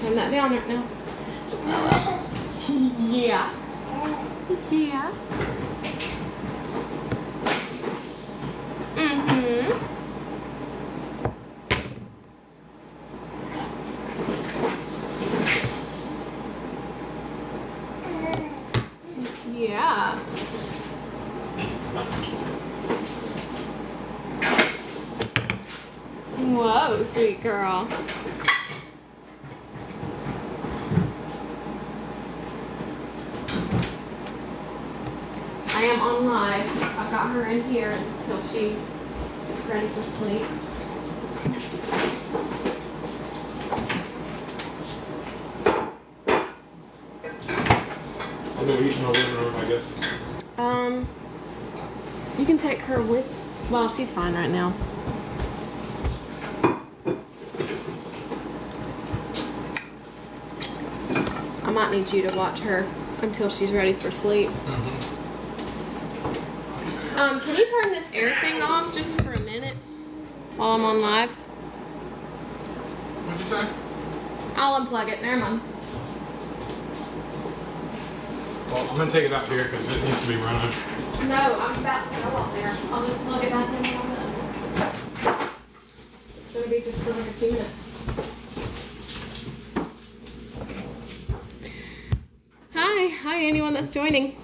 turn that down right now. Yeah. Yeah. Mm-hmm. Yeah. Whoa, sweet girl. I am on live. I've got her in here until she gets ready for sleep. I'll go eat in the living room, I guess. You can take her with. Well, she's fine right now. I might need you to watch her until she's ready for sleep. Can you turn this air thing off just for a minute while I'm on live? What'd you say? I'll unplug it. Never mind. Well, I'm gonna take it out here because it needs to be running. No, I'm about to go out there. I'll just plug it back in when I'm done. It's gonna be just for like a few minutes. Hi, anyone that's joining.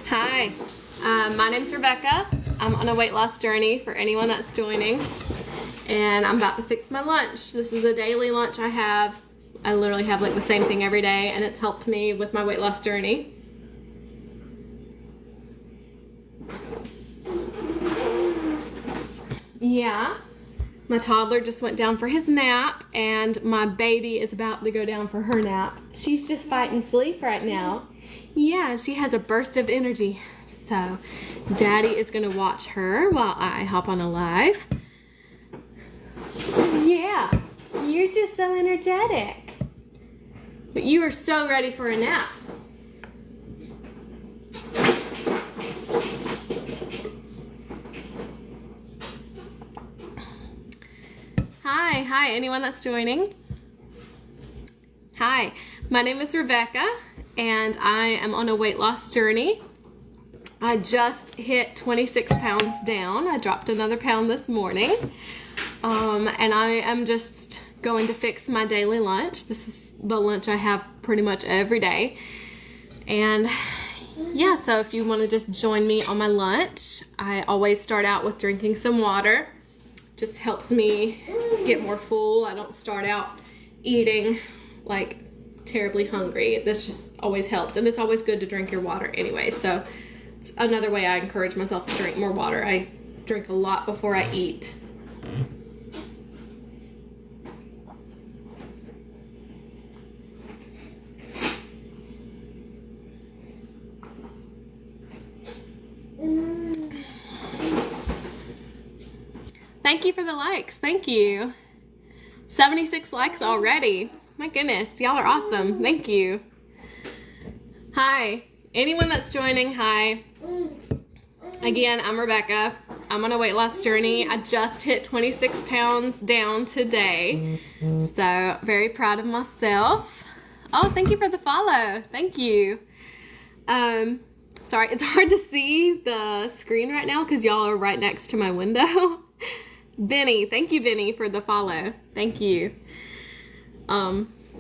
Hi, my name's Rebecca. I'm on a weight loss journey for anyone that's joining. And I'm about to fix my lunch. This is a daily lunch I have. I literally have like the same thing every day, and it's helped me with my weight loss journey. Yeah. My toddler just went down for his nap, and my baby is about to go down for her nap. She's just fighting sleep right now. Yeah, she has a burst of energy. So, Daddy is going to watch her while I hop on a live. Yeah, you're just so energetic. But you are so ready for a nap. Hi, anyone that's joining? Hi, my name is Rebecca, and I am on a weight loss journey. I just hit 26 pounds down. I dropped another pound this morning. And I am just going to fix my daily lunch. This is the lunch I have pretty much every day. And yeah, so if you want to just join me on my lunch, I always start out with drinking some water. Just helps me get more full. I don't start out eating like terribly hungry. This just always helps. And it's always good to drink your water anyway. So it's another way I encourage myself to drink more water. I drink a lot before I eat. Thank you for the likes. Thank you. 76 likes already. My goodness, y'all are awesome. Thank you. Hi. Anyone that's joining, hi. Again, I'm Rebecca. I'm on a weight loss journey. I just hit 26 pounds down today. So, very proud of myself. Oh, thank you for the follow. Thank you. Sorry, it's hard to see the screen right now because y'all are right next to my window. Benny, thank you, Benny, for the follow. Thank you.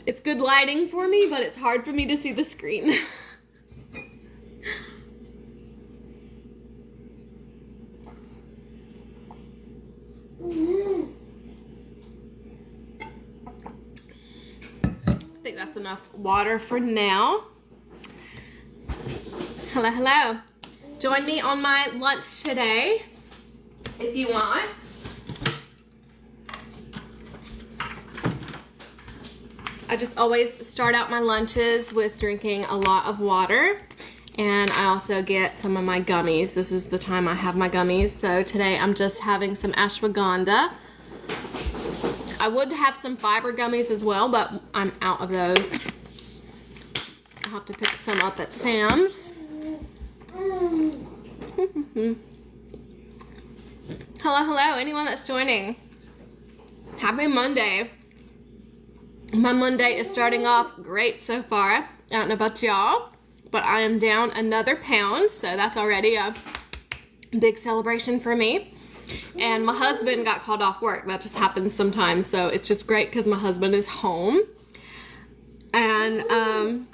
It's good lighting for me, but it's hard for me to see the screen. I think that's enough water for now. Hello. Join me on my lunch today if you want. I just always start out my lunches with drinking a lot of water, and I also get some of my gummies. This is the time I have my gummies, so today I'm just having some ashwagandha. I would have some fiber gummies as well, but I'm out of those. I'll have to pick some up at Sam's. Hello, hello, anyone that's joining. Happy Monday. My Monday is starting off great so far. I don't know about y'all, but I am down another pound, so that's already a big celebration for me. And my husband got called off work. That just happens sometimes, so it's just great because my husband is home. And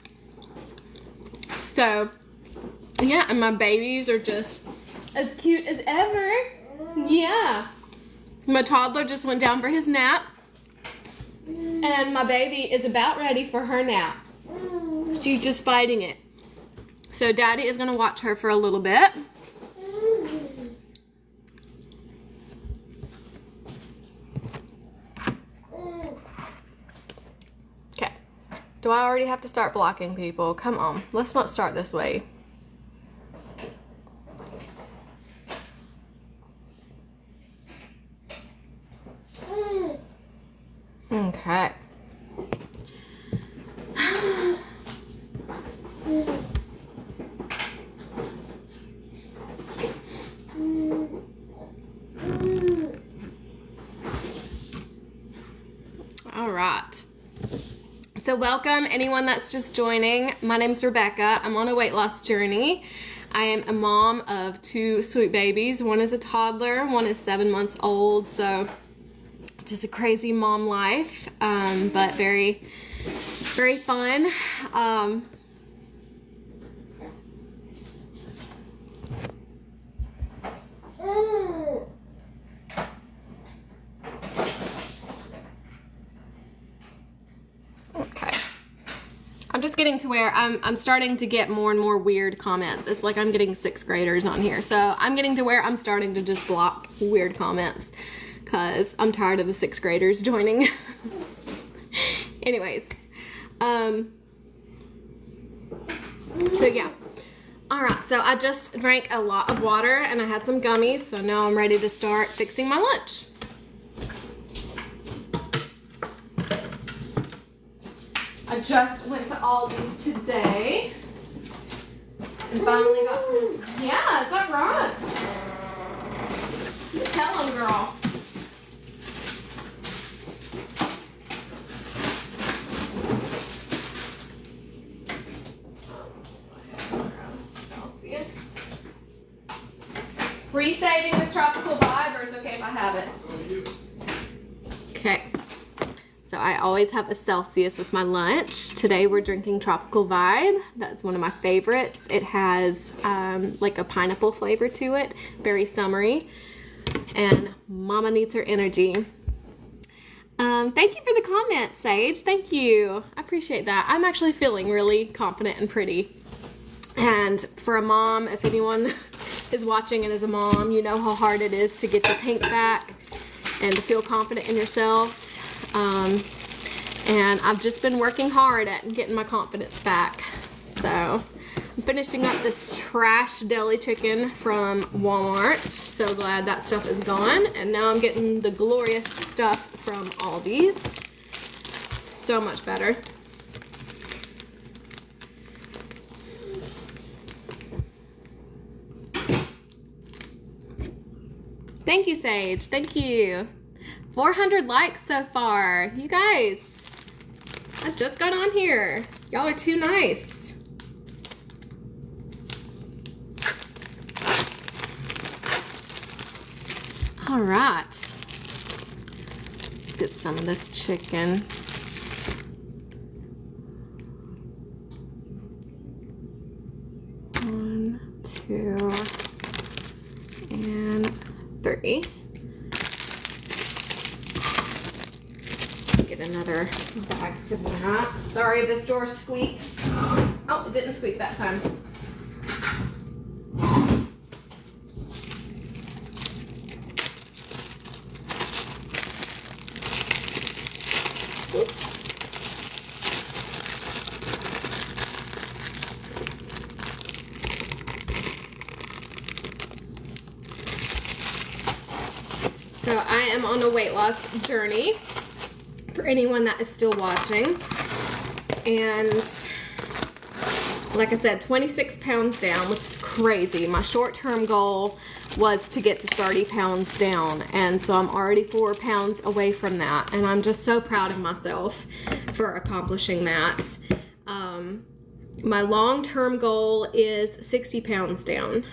so yeah, and my babies are just as cute as ever. Yeah, my toddler just went down for his nap, and my baby is about ready for her nap. She's just fighting it. So Daddy is gonna watch her for a little bit. Okay. Do I already have to start blocking people? Come on, let's not start this way. Okay. All right. So welcome anyone that's just joining. My name's Rebecca. I'm on a weight loss journey. I am a mom of 2 sweet babies. One is a toddler, one is 7 months old. So just a crazy mom life, but very, very fun. Okay. I'm just getting to where I'm starting to get more and more weird comments. It's like I'm getting 6th graders on here. So I'm getting to where I'm starting to just block weird comments because I'm tired of the 6th graders joining. Anyways, so yeah. All right, so I just drank a lot of water and I had some gummies, so now I'm ready to start fixing my lunch. I just went to Aldi's today and finally got some. Yeah, is that Ross? You tell him, girl. Celsius. Were you saving this tropical vibe, or is it okay if I have it? Okay. So I always have a Celsius with my lunch. Today we're drinking Tropical Vibe. That's one of my favorites. It has like a pineapple flavor to it, very summery. And Mama needs her energy. Thank you for the comment, Sage. Thank you. I appreciate that. I'm actually feeling really confident and pretty. And for a mom, if anyone is watching and is a mom, you know how hard it is to get your pink back and to feel confident in yourself. And I've just been working hard at getting my confidence back. So I'm finishing up this trash deli chicken from Walmart. So glad that stuff is gone. And now I'm getting the glorious stuff from Aldi's. So much better. Thank you, Sage. Thank you. 400 likes so far. You guys, I just got on here. Y'all are too nice. All right. Let's get some of this chicken. One, 2, and 3. Get another bag for that. Sorry, this door squeaks. Oh, it didn't squeak that time. So I am on a weight loss journey for anyone that is still watching. And like I said, 26 pounds down, which is crazy. My short-term goal was to get to 30 pounds down. And so I'm already 4 pounds away from that. And I'm just so proud of myself for accomplishing that. My long-term goal is 60 pounds down.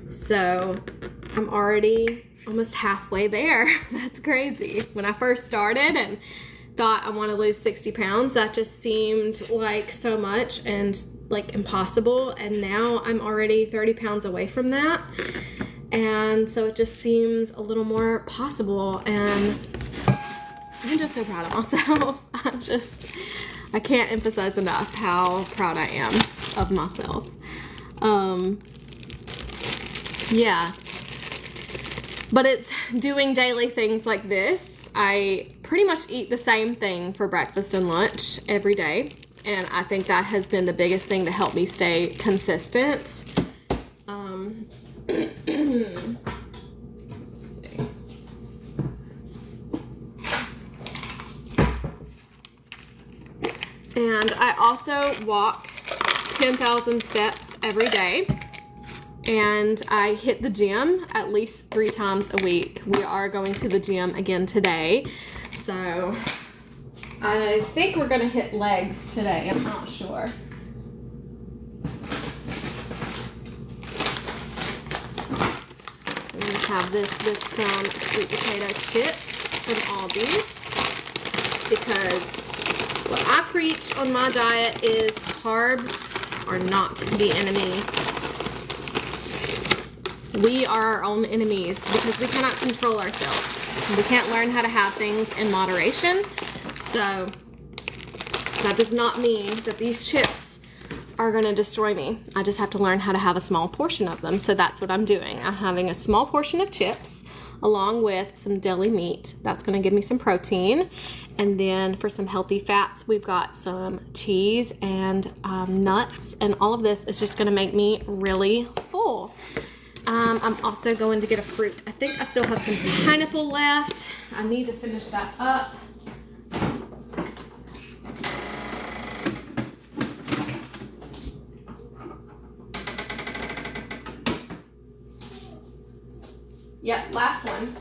So I'm already almost halfway there. That's crazy. When I first started and thought I want to lose 60 pounds, that just seemed like so much and like impossible. And now I'm already 30 pounds away from that. And so it just seems a little more possible. And I'm just so proud of myself. I can't emphasize enough how proud I am of myself. Yeah. But it's doing daily things like this. I pretty much eat the same thing for breakfast and lunch every day. And I think that has been the biggest thing to help me stay consistent. Let's see. And I also walk 10,000 steps every day. And I hit the gym at least 3 times a week. We are going to the gym again today. So I think we're gonna hit legs today. I'm not sure. We have this with some sweet potato chips from Aldi's, because what I preach on my diet is carbs are not the enemy. We are our own enemies because we cannot control ourselves. We can't learn how to have things in moderation. So that does not mean that these chips are going to destroy me. I just have to learn how to have a small portion of them. So that's what I'm doing. I'm having a small portion of chips along with some deli meat. That's going to give me some protein. And then for some healthy fats, we've got some cheese and nuts. And all of this is just going to make me really full. I'm also going to get a fruit. I think I still have some pineapple left. I need to finish that up. Yep, last one.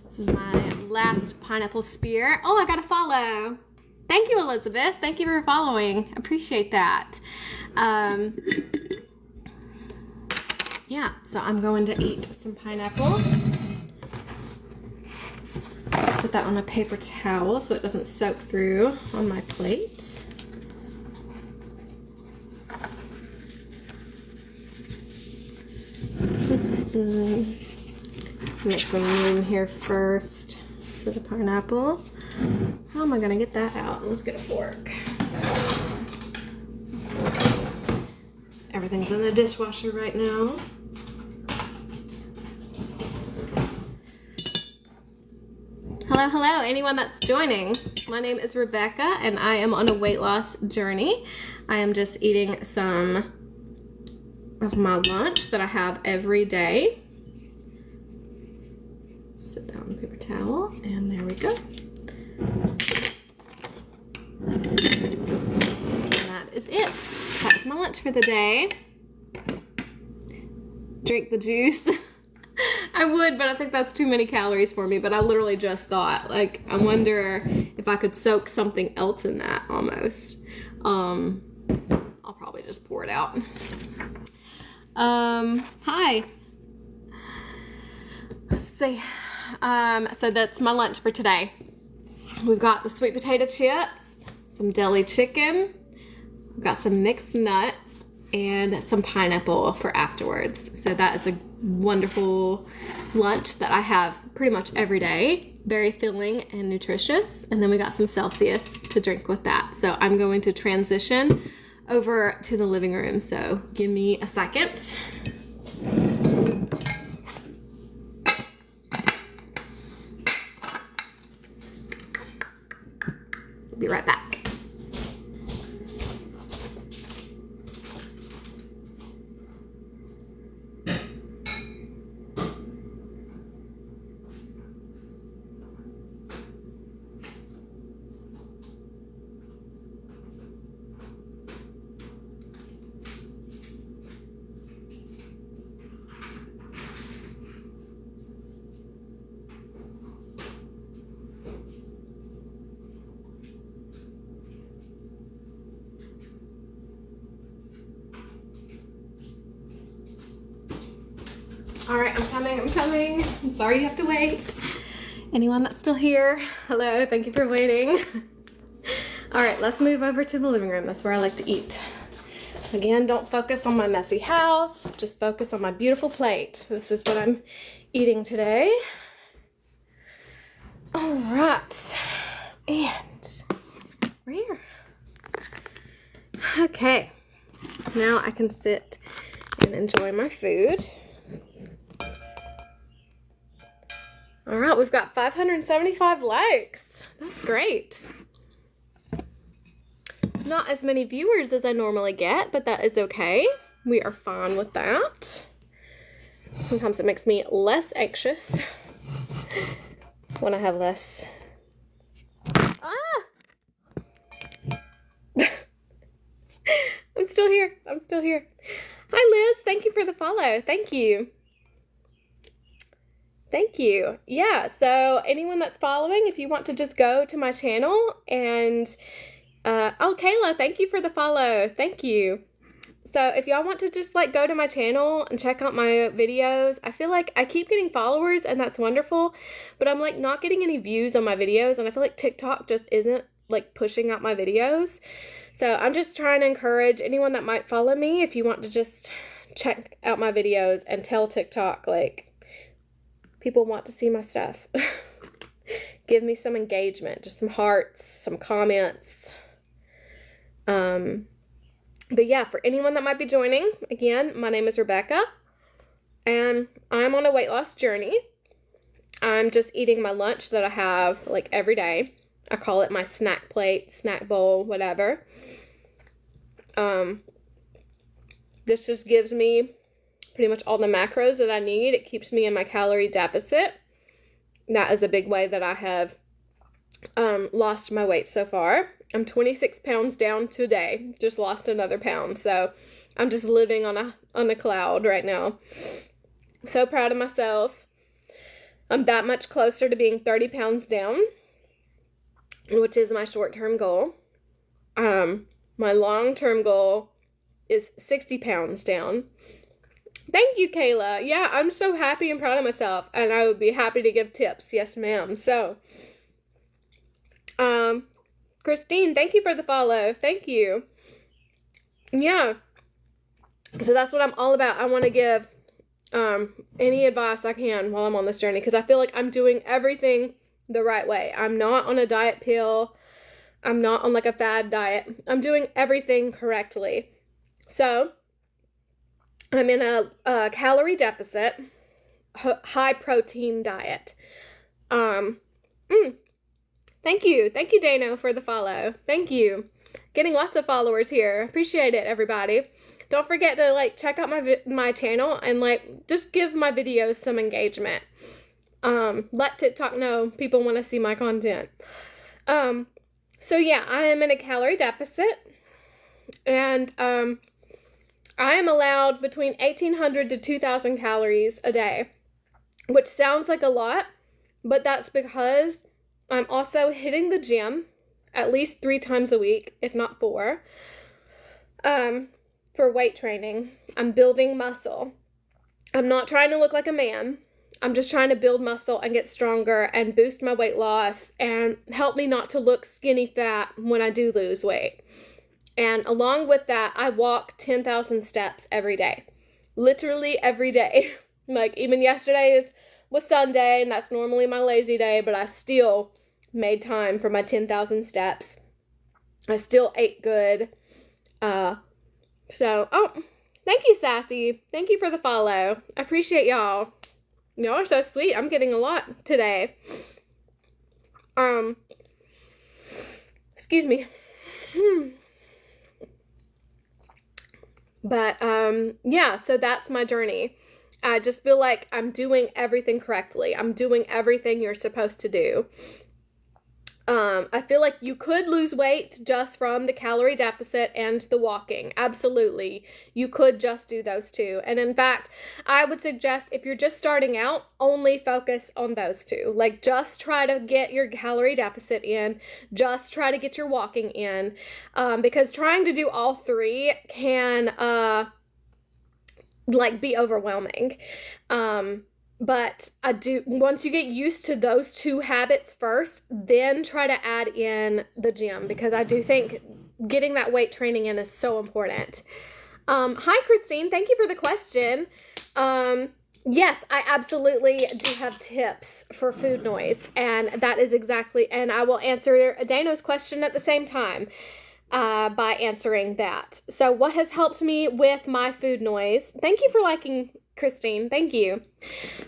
This is my last pineapple spear. Oh, I got a follow. Thank you, Elizabeth. Thank you for following. Appreciate that. Yeah, so I'm going to eat some pineapple. Put that on a paper towel so it doesn't soak through on my plate. Make some room here first for the pineapple. How am I going to get that out? Let's get a fork. Everything's in the dishwasher right now. Hello, hello, anyone that's joining. My name is Rebecca and I am on a weight loss journey. I am just eating some of my lunch that I have every day. Sit down on the paper towel and there we go. And that is it. That's my lunch for the day. Drink the juice. I would, but I think that's too many calories for me. But I literally just thought, like, I wonder if I could soak something else in that almost. I'll probably just pour it out. Hi. Let's see. So that's my lunch for today. We've got the sweet potato chips, some deli chicken, we've got some mixed nuts, and some pineapple for afterwards. So that is a wonderful lunch that I have pretty much every day. Very filling and nutritious. And then we got some Celsius to drink with that. So I'm going to transition over to the living room. So give me a second. Be right back. coming. I'm sorry you have to wait. Anyone that's still here, hello, thank you for waiting. All right, let's move over to the living room. That's where I like to eat. Again, don't focus on my messy house. Just focus on my beautiful plate. This is what I'm eating today. All right, and we're here. Okay, now I can sit and enjoy my food. All right, we've got 575 likes. That's great. Not as many viewers as I normally get, but that is okay. We are fine with that. Sometimes it makes me less anxious when I have less. I'm still here. I'm still here. Hi, Liz. Thank you for the follow. Thank you. Thank you. Yeah, so anyone that's following, if you want to just go to my channel and, oh, Kayla, thank you for the follow. Thank you. So if y'all want to just like go to my channel and check out my videos, I feel like I keep getting followers and that's wonderful, but I'm like not getting any views on my videos, and I feel like TikTok just isn't like pushing out my videos. So I'm just trying to encourage anyone that might follow me, if you want to just check out my videos and tell TikTok, like, people want to see my stuff. Give me some engagement, just some hearts, some comments. But yeah, for anyone that might be joining, again, my name is Rebecca, and I'm on a weight loss journey. I'm just eating my lunch that I have like every day. I call it my snack plate, snack bowl, whatever. This just gives me pretty much all the macros that I need. It keeps me in my calorie deficit. That is a big way that I have lost my weight so far. I'm 26 pounds down today. Just lost another pound. So I'm just living on a cloud right now. So proud of myself. I'm that much closer to being 30 pounds down, which is my short-term goal. My long-term goal is 60 pounds down. Thank you, Kayla. Yeah, I'm so happy and proud of myself, and I would be happy to give tips. Yes, ma'am. So, Christine, thank you for the follow. Thank you. Yeah. So that's what I'm all about. I want to give any advice I can while I'm on this journey, because I feel like I'm doing everything the right way. I'm not on a diet pill. I'm not on like a fad diet. I'm doing everything correctly. So I'm in a calorie deficit, high protein diet. Thank you. Thank you, Dano, for the follow. Thank you. Getting lots of followers here. Appreciate it, everybody. Don't forget to like check out my channel and like just give my videos some engagement. Let TikTok know people want to see my content. So yeah, I am in a calorie deficit, and I am allowed between 1,800 to 2,000 calories a day, which sounds like a lot, but that's because I'm also hitting the gym at least 3 times a week, if not 4, for weight training. I'm building muscle. I'm not trying to look like a man. I'm just trying to build muscle and get stronger and boost my weight loss and help me not to look skinny fat when I do lose weight. And along with that, I walk 10,000 steps every day. Literally every day. Like even yesterday was Sunday, and that's normally my lazy day, but I still made time for my 10,000 steps. I still ate good. Thank you, Sassy. Thank you for the follow. I appreciate y'all. Y'all are so sweet. I'm getting a lot today. Excuse me. But, yeah, so that's my journey. I just feel like I'm doing everything correctly. I'm doing everything you're supposed to do. I feel like you could lose weight just from the calorie deficit and the walking. Absolutely. You could just do those two. And in fact, I would suggest if you're just starting out, only focus on those two. Like just try to get your calorie deficit in. Just try to get your walking in. Because trying to do all 3 can, be overwhelming. But I do, once you get used to those two habits first, then try to add in the gym, because I do think getting that weight training in is so important. Hi, Christine. Thank you for the question. Yes, I absolutely do have tips for food noise, and that is exactly, and I will answer Dano's question at the same time by answering that. So what has helped me with my food noise? Thank you for liking, Christine. Thank you.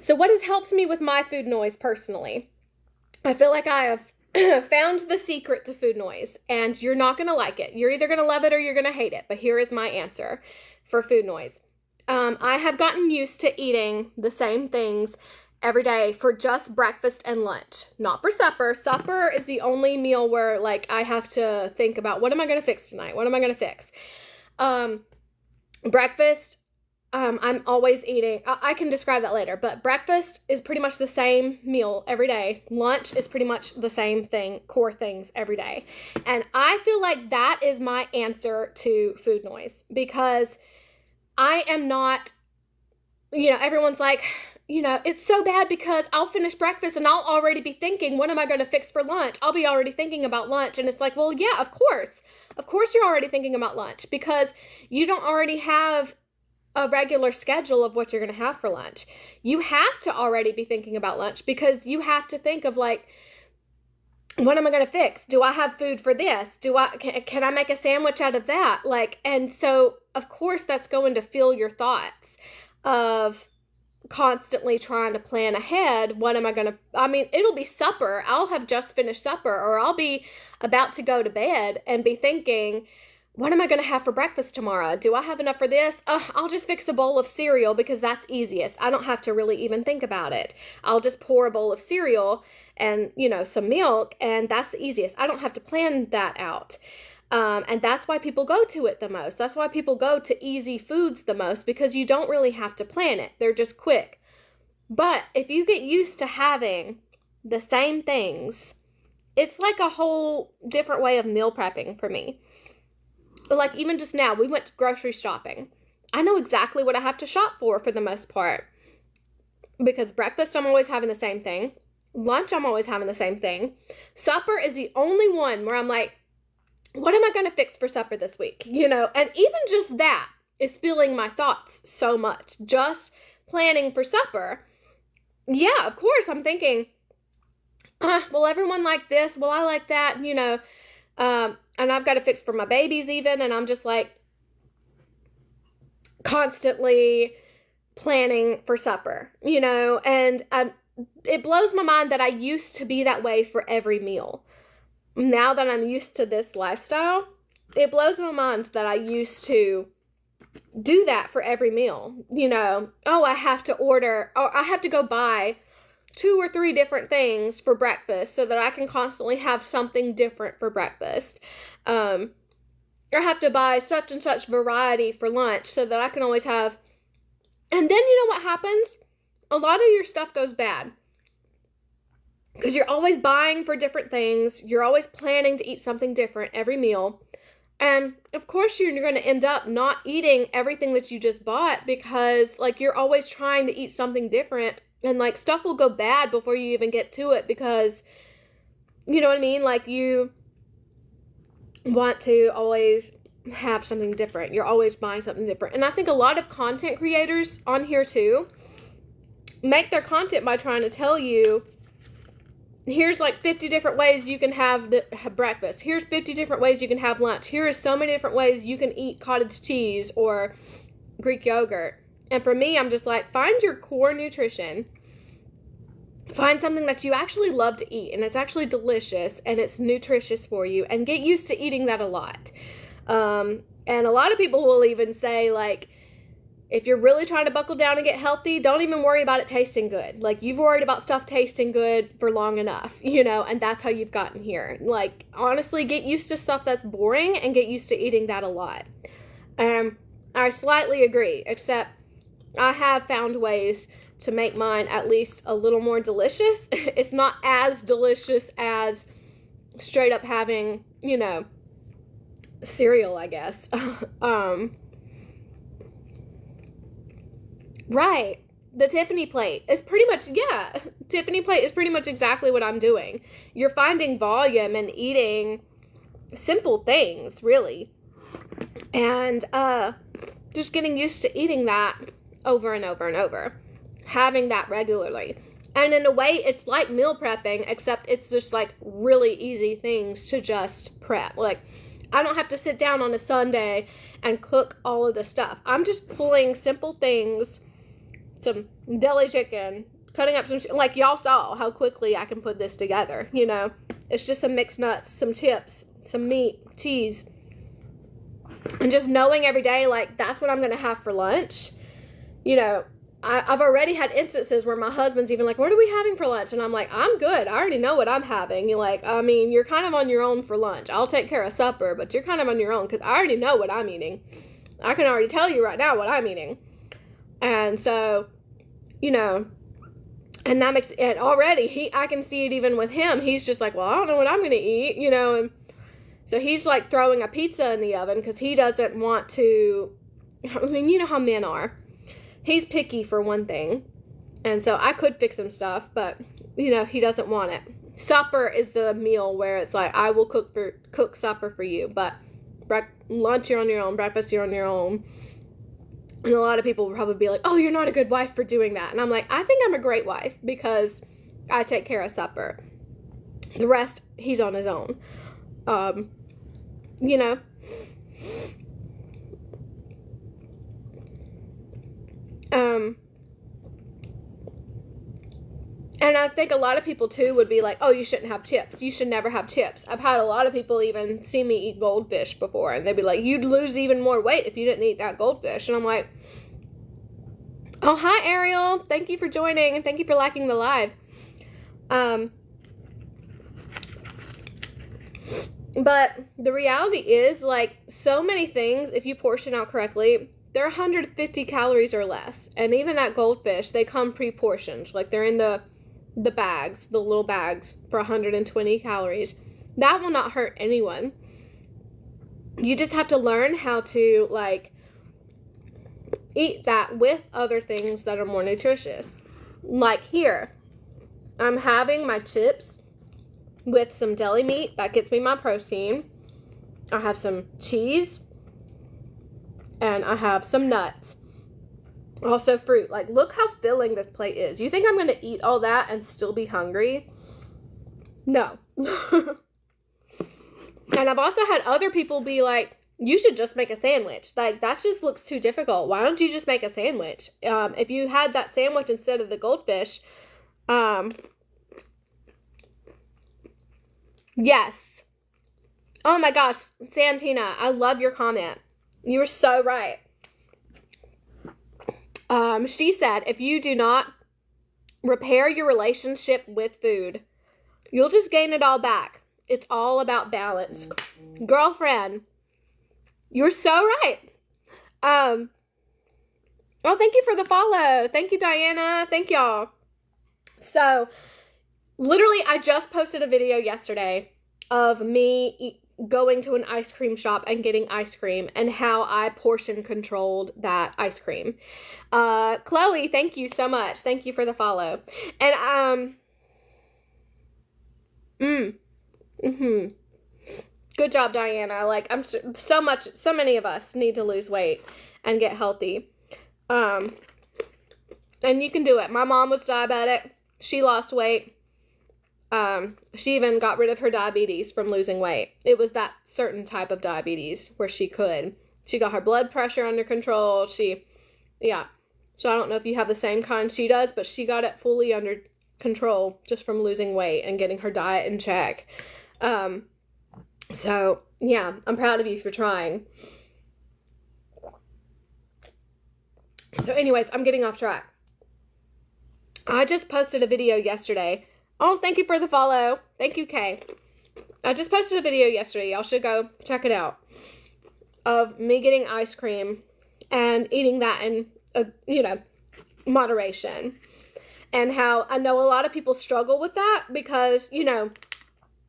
So what has helped me with my food noise personally? I feel like I have found the secret to food noise, and you're not going to like it. You're either going to love it or you're going to hate it, but here is my answer for food noise. I have gotten used to eating the same things every day for just breakfast and lunch, not for supper. Supper is the only meal where, like, I have to think about, what am I going to fix tonight? What am I going to fix? Breakfast, I'm always eating. I can describe that later, but breakfast is pretty much the same meal every day. Lunch is pretty much the same thing, core things every day. And I feel like that is my answer to food noise, because I am not, everyone's like, it's so bad because I'll finish breakfast and I'll already be thinking, what am I going to fix for lunch? I'll be already thinking about lunch. And it's like, well, yeah, of course. Of course you're already thinking about lunch, because you don't already have a regular schedule of what you're going to have for lunch. You have to already be thinking about lunch, because you have to think of, like, what am I going to fix? Do I have food for this? Can I make a sandwich out of that? And so of course that's going to fill your thoughts of constantly trying to plan ahead. It'll be supper. I'll have just finished supper, or I'll be about to go to bed and be thinking, what am I going to have for breakfast tomorrow? Do I have enough for this? I'll just fix a bowl of cereal, because that's easiest. I don't have to really even think about it. I'll just pour a bowl of cereal and, some milk, and that's the easiest. I don't have to plan that out. And that's why people go to it the most. That's why people go to easy foods the most, because you don't really have to plan it. They're just quick. But if you get used to having the same things, it's like a whole different way of meal prepping for me. Like, even just now, we went grocery shopping. I know exactly what I have to shop for the most part. Because breakfast, I'm always having the same thing. Lunch, I'm always having the same thing. Supper is the only one where I'm like, what am I going to fix for supper this week? And even just that is filling my thoughts so much. Just planning for supper. Yeah, of course, I'm thinking, will everyone like this? Will I like that? And I've got to fix for my babies even. And I'm just like constantly planning for supper, and it blows my mind that I used to be that way for every meal. Now that I'm used to this lifestyle, it blows my mind that I used to do that for every meal. I have to order, or I have to go buy 2 or 3 different things for breakfast so that I can constantly have something different for breakfast. I have to buy such and such variety for lunch so that I can always have. And then what happens? A lot of your stuff goes bad, because you're always buying for different things. You're always planning to eat something different every meal. And of course you're going to end up not eating everything that you just bought, because you're always trying to eat something different, and stuff will go bad before you even get to it, because you know what I mean? You want to always have something different. You're always buying something different. And I think a lot of content creators on here too make their content by trying to tell you, here's 50 different ways you can have breakfast. Here's 50 different ways you can have lunch. Here is so many different ways you can eat cottage cheese or Greek yogurt. And for me, I'm just find your core nutrition. Find something that you actually love to eat, and it's actually delicious, and it's nutritious for you, and get used to eating that a lot. And a lot of people will even say, if you're really trying to buckle down and get healthy, don't even worry about it tasting good. You've worried about stuff tasting good for long enough, and that's how you've gotten here. Honestly, get used to stuff that's boring and get used to eating that a lot. I slightly agree, except I have found ways to make mine at least a little more delicious. It's not as delicious as straight up having, cereal, I guess. Right. the Tiffany plate is pretty much, yeah, Tiffany plate is pretty much exactly what I'm doing. You're finding volume and eating simple things, really. And just getting used to eating that over and over and over. Having that regularly. And in a way, it's like meal prepping, except it's just like really easy things to just prep. Like, I don't have to sit down on a Sunday and cook all of the stuff. I'm just pulling simple things, some deli chicken, cutting up some, like y'all saw how quickly I can put this together, you know. It's just some mixed nuts, some chips, some meat, cheese. And just knowing every day, like, that's what I'm going to have for lunch. You know, I've already had instances where my husband's even like, what are we having for lunch? And I'm like, I'm good. I already know what I'm having. You're like, I mean, you're kind of on your own for lunch. I'll take care of supper, but you're kind of on your own because I already know what I'm eating. I can already tell you right now what I'm eating. And so, you know, and that makes it already, I can see it even with him. He's just like, well, I don't know what I'm going to eat, you know. And so he's like throwing a pizza in the oven because he doesn't want to, I mean, you know how men are. He's picky for one thing. And so I could fix him stuff, but, you know, he doesn't want it. Supper is the meal where it's like, I will cook supper for you, but lunch you're on your own, breakfast you're on your own. And a lot of people will probably be like, oh, you're not a good wife for doing that. And I'm like, I think I'm a great wife because I take care of supper. The rest, he's on his own. You know. And I think a lot of people too would be like, oh, you shouldn't have chips. You should never have chips. I've had a lot of people even see me eat goldfish before, and they'd be like, you'd lose even more weight if you didn't eat that goldfish. And I'm like, oh, hi, Ariel. Thank you for joining, and thank you for liking the live. But the reality is, like, so many things, if you portion out correctly, they're 150 calories or less. And even that goldfish, they come pre-portioned. Like, they're in the bags, the little bags for 120 calories. That will not hurt anyone. You just have to learn how to, like, eat that with other things that are more nutritious. Like here, I'm having my chips with some deli meat. That gets me my protein. I have some cheese. And I have some nuts. Also fruit. Like, look how filling this plate is. You think I'm going to eat all that and still be hungry? No. And I've also had other people be like, you should just make a sandwich. Like, that just looks too difficult. Why don't you just make a sandwich? If you had that sandwich instead of the goldfish, yes. Oh my gosh, Santina, I love your comment. You were so right. She said, if you do not repair your relationship with food, you'll just gain it all back. It's all about balance. Girlfriend, you're so right. Oh, thank you for the follow. Thank you, Diana. Thank y'all. So, literally, I just posted a video yesterday of me going to an ice cream shop and getting ice cream and how I portion controlled that ice cream. Chloe, thank you so much. Thank you for the follow. And, good job, Diana. Like, so many of us need to lose weight and get healthy. And you can do it. My mom was diabetic. She lost weight. She even got rid of her diabetes from losing weight. It was that certain type of diabetes where she got her blood pressure under control. Yeah. So I don't know if you have the same kind she does, but she got it fully under control just from losing weight and getting her diet in check. So yeah, I'm proud of you for trying. So anyways, I'm getting off track. I just posted a video yesterday. Oh, thank you for the follow. Thank you, Kay. I just posted a video yesterday. Y'all should go check it out. Of me getting ice cream and eating that in, moderation. And how I know a lot of people struggle with that because,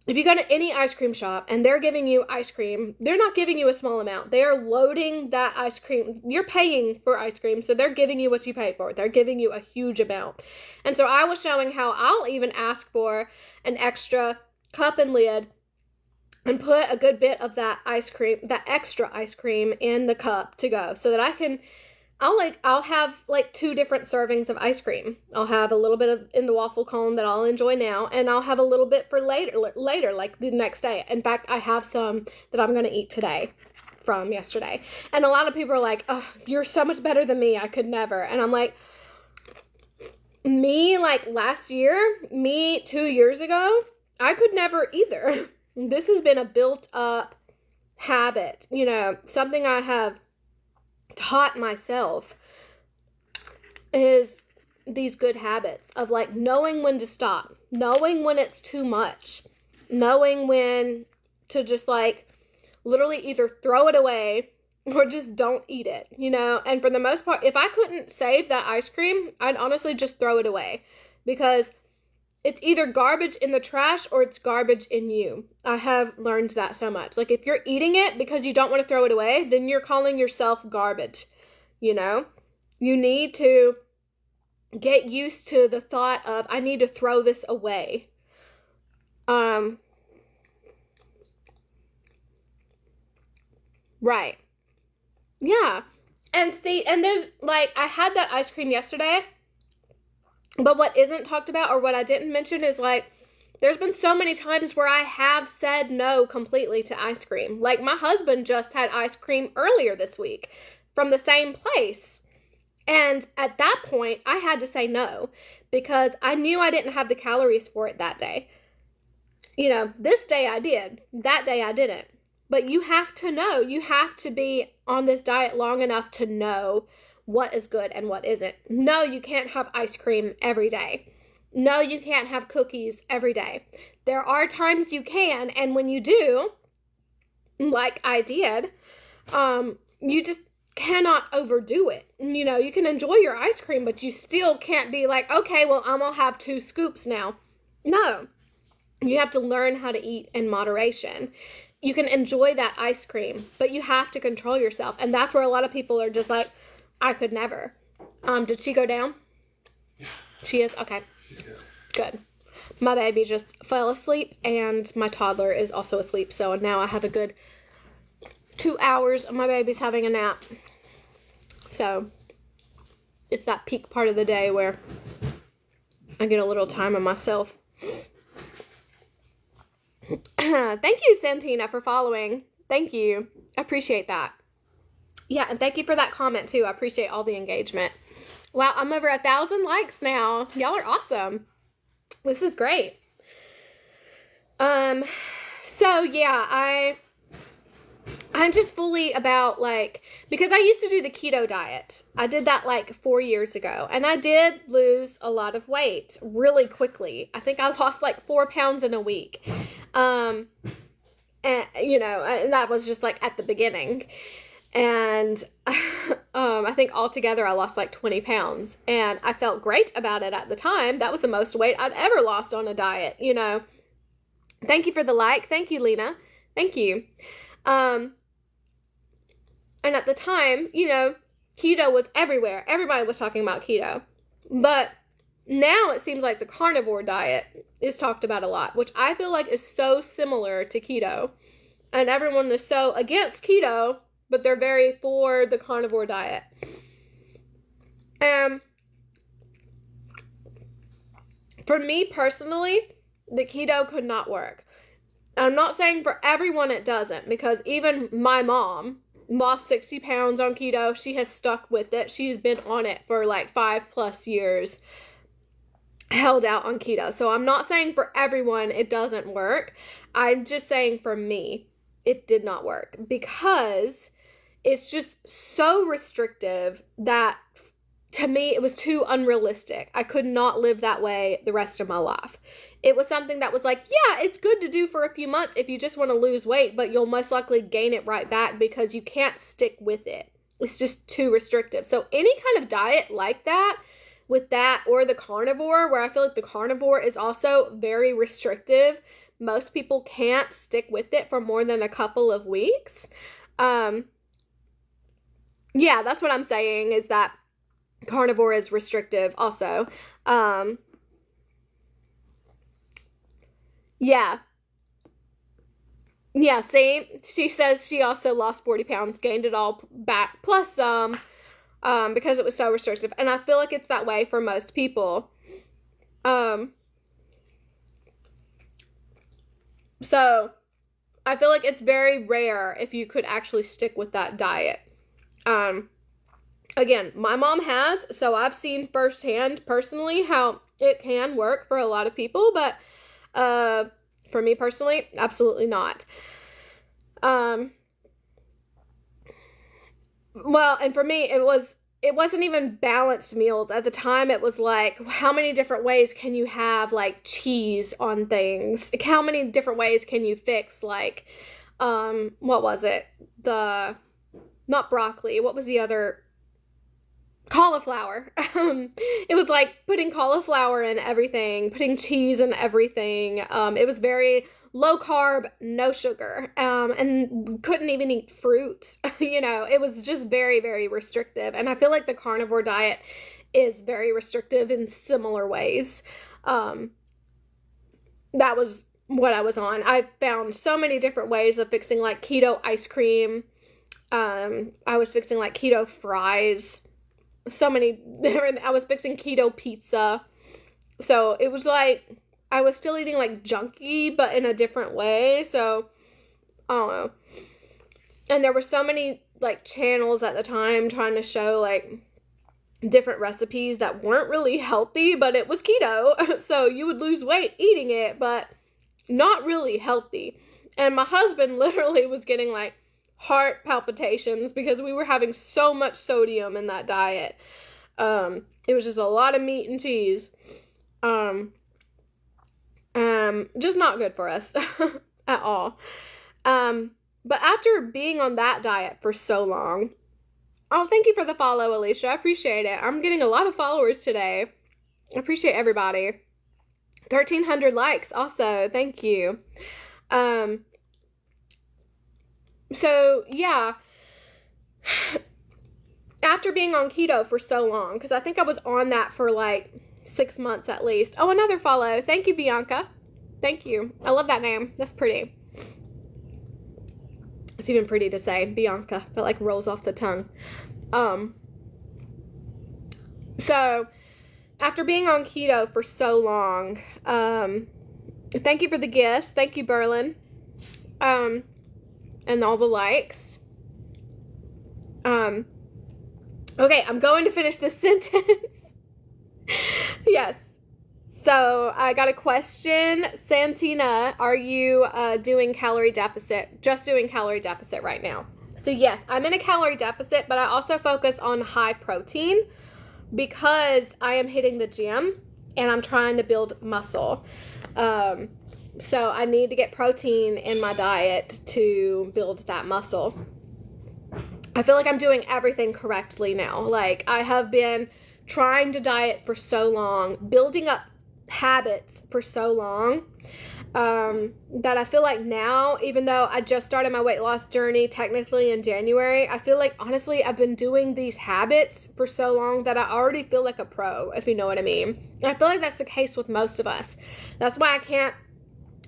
if you go to any ice cream shop and they're giving you ice cream, they're not giving you a small amount. They are loading that ice cream. You're paying for ice cream, so they're giving you what you pay for. They're giving you a huge amount. And so I was showing how I'll even ask for an extra cup and lid and put a good bit of that ice cream, that extra ice cream in the cup to go so that I'll have like 2 different servings of ice cream. I'll have a little bit of in the waffle cone that I'll enjoy now, and I'll have a little bit for later, like the next day. In fact, I have some that I'm going to eat today from yesterday. And a lot of people are like, "Oh, you're so much better than me. I could never." And I'm like, me, like last year, me 2 years ago, I could never either. This has been a built up habit, you know, something I have taught myself is these good habits of like knowing when to stop, knowing when it's too much, knowing when to just like literally either throw it away or just don't eat it, you know. And for the most part, if I couldn't save that ice cream, I'd honestly just throw it away because it's either garbage in the trash or it's garbage in you. I have learned that so much. Like if you're eating it because you don't want to throw it away, then you're calling yourself garbage, you know? You need to get used to the thought of, I need to throw this away. Right. Yeah. And see, and there's like, I had that ice cream yesterday. But what isn't talked about or what I didn't mention is like, there's been so many times where I have said no completely to ice cream. Like my husband just had ice cream earlier this week from the same place. And at that point, I had to say no because I knew I didn't have the calories for it that day. You know, this day I did. That day I didn't. But you have to know. You have to be on this diet long enough to know what is good and what isn't. No, you can't have ice cream every day. No, you can't have cookies every day. There are times you can, and when you do, like I did, you just cannot overdo it. You know, you can enjoy your ice cream, but you still can't be like, okay, well, I'm gonna have 2 scoops now. No, you have to learn how to eat in moderation. You can enjoy that ice cream, but you have to control yourself. And that's where a lot of people are just like, I could never. Did she go down? Yeah. She is? Okay. She's good. Good. My baby just fell asleep and my toddler is also asleep. So now I have a good 2 hours of my baby's having a nap. So it's that peak part of the day where I get a little time of myself. Thank you, Santina, for following. Thank you. I appreciate that. Yeah, and thank you for that comment, too. I appreciate all the engagement. Wow, I'm over 1,000 likes now. Y'all are awesome. This is great. So, yeah, I'm just fully about, like, because I used to do the keto diet. I did that, like, 4 years ago. And I did lose a lot of weight really quickly. I think I lost, like, 4 pounds in a week. And, you know, and that was just, like, at the beginning. And I think altogether I lost like 20 pounds and I felt great about it at the time. That was the most weight I'd ever lost on a diet, you know. Thank you for the like. Thank you, Lena. Thank you. And at the time, you know, keto was everywhere. Everybody was talking about keto. But now it seems like the carnivore diet is talked about a lot, which I feel like is so similar to keto. And everyone is so against keto, but they're very for the carnivore diet. For me personally, the keto could not work. I'm not saying for everyone it doesn't, because even my mom lost 60 pounds on keto. She has stuck with it. She's been on it for like 5+ years, held out on keto. So I'm not saying for everyone it doesn't work. I'm just saying for me, it did not work because it's just so restrictive that to me it was too unrealistic. I could not live that way the rest of my life. It was something that was like, yeah, it's good to do for a few months if you just want to lose weight, but you'll most likely gain it right back because you can't stick with it. It's just too restrictive. So any kind of diet like that, with that or the carnivore, where I feel like the carnivore is also very restrictive, most people can't stick with it for more than a couple of weeks. Yeah, that's what I'm saying, is that carnivore is restrictive also. Yeah. Yeah, same. She says she also lost 40 pounds, gained it all back, plus some, because it was so restrictive. And I feel like it's that way for most people. So I feel like it's very rare if you could actually stick with that diet. Again, my mom has, so I've seen firsthand personally how it can work for a lot of people, but for me personally, absolutely not. Well, and for me, it wasn't even balanced meals. At the time, it was like, how many different ways can you have, like, cheese on things? Like, how many different ways can you fix, like, what was it? Not broccoli. What was the other? Cauliflower. It was like putting cauliflower in everything, putting cheese in everything. It was very low carb, no sugar, and couldn't even eat fruit. It was just very, very restrictive. And I feel like the carnivore diet is very restrictive in similar ways. That was what I was on. I found so many different ways of fixing, like, keto ice cream. I was fixing, like, keto fries. So many different, I was fixing keto pizza. So it was like, I was still eating like junky, but in a different way. So, I don't know. And there were so many like channels at the time trying to show like different recipes that weren't really healthy, but it was keto. So you would lose weight eating it, but not really healthy. And my husband literally was getting like heart palpitations because we were having so much sodium in that diet. It was just a lot of meat and cheese. Just not good for us at all. But after being on that diet for so long, oh, thank you for the follow, Alicia. I appreciate it. I'm getting a lot of followers today. I appreciate everybody. 1,300 likes also. Thank you. So, yeah, after being on keto for so long, because I think I was on that for like 6 months at least. Oh, another follow. Thank you, Bianca. Thank you. I love that name. That's pretty. It's even pretty to say, Bianca. That like rolls off the tongue. So, after being on keto for so long, thank you for the gifts. Thank you, Berlin. And all the likes. Okay, I'm going to finish this sentence. Yes. So, I got a question. Santina, are you doing calorie deficit? Just doing calorie deficit right now. So, yes, I'm in a calorie deficit, but I also focus on high protein because I am hitting the gym and I'm trying to build muscle. So I need to get protein in my diet to build that muscle. I feel like I'm doing everything correctly now. Like, I have been trying to diet for so long, building up habits for so long, that I feel like now, even though I just started my weight loss journey technically in January, I feel like, honestly, I've been doing these habits for so long that I already feel like a pro, if you know what I mean. And I feel like that's the case with most of us. That's why I can't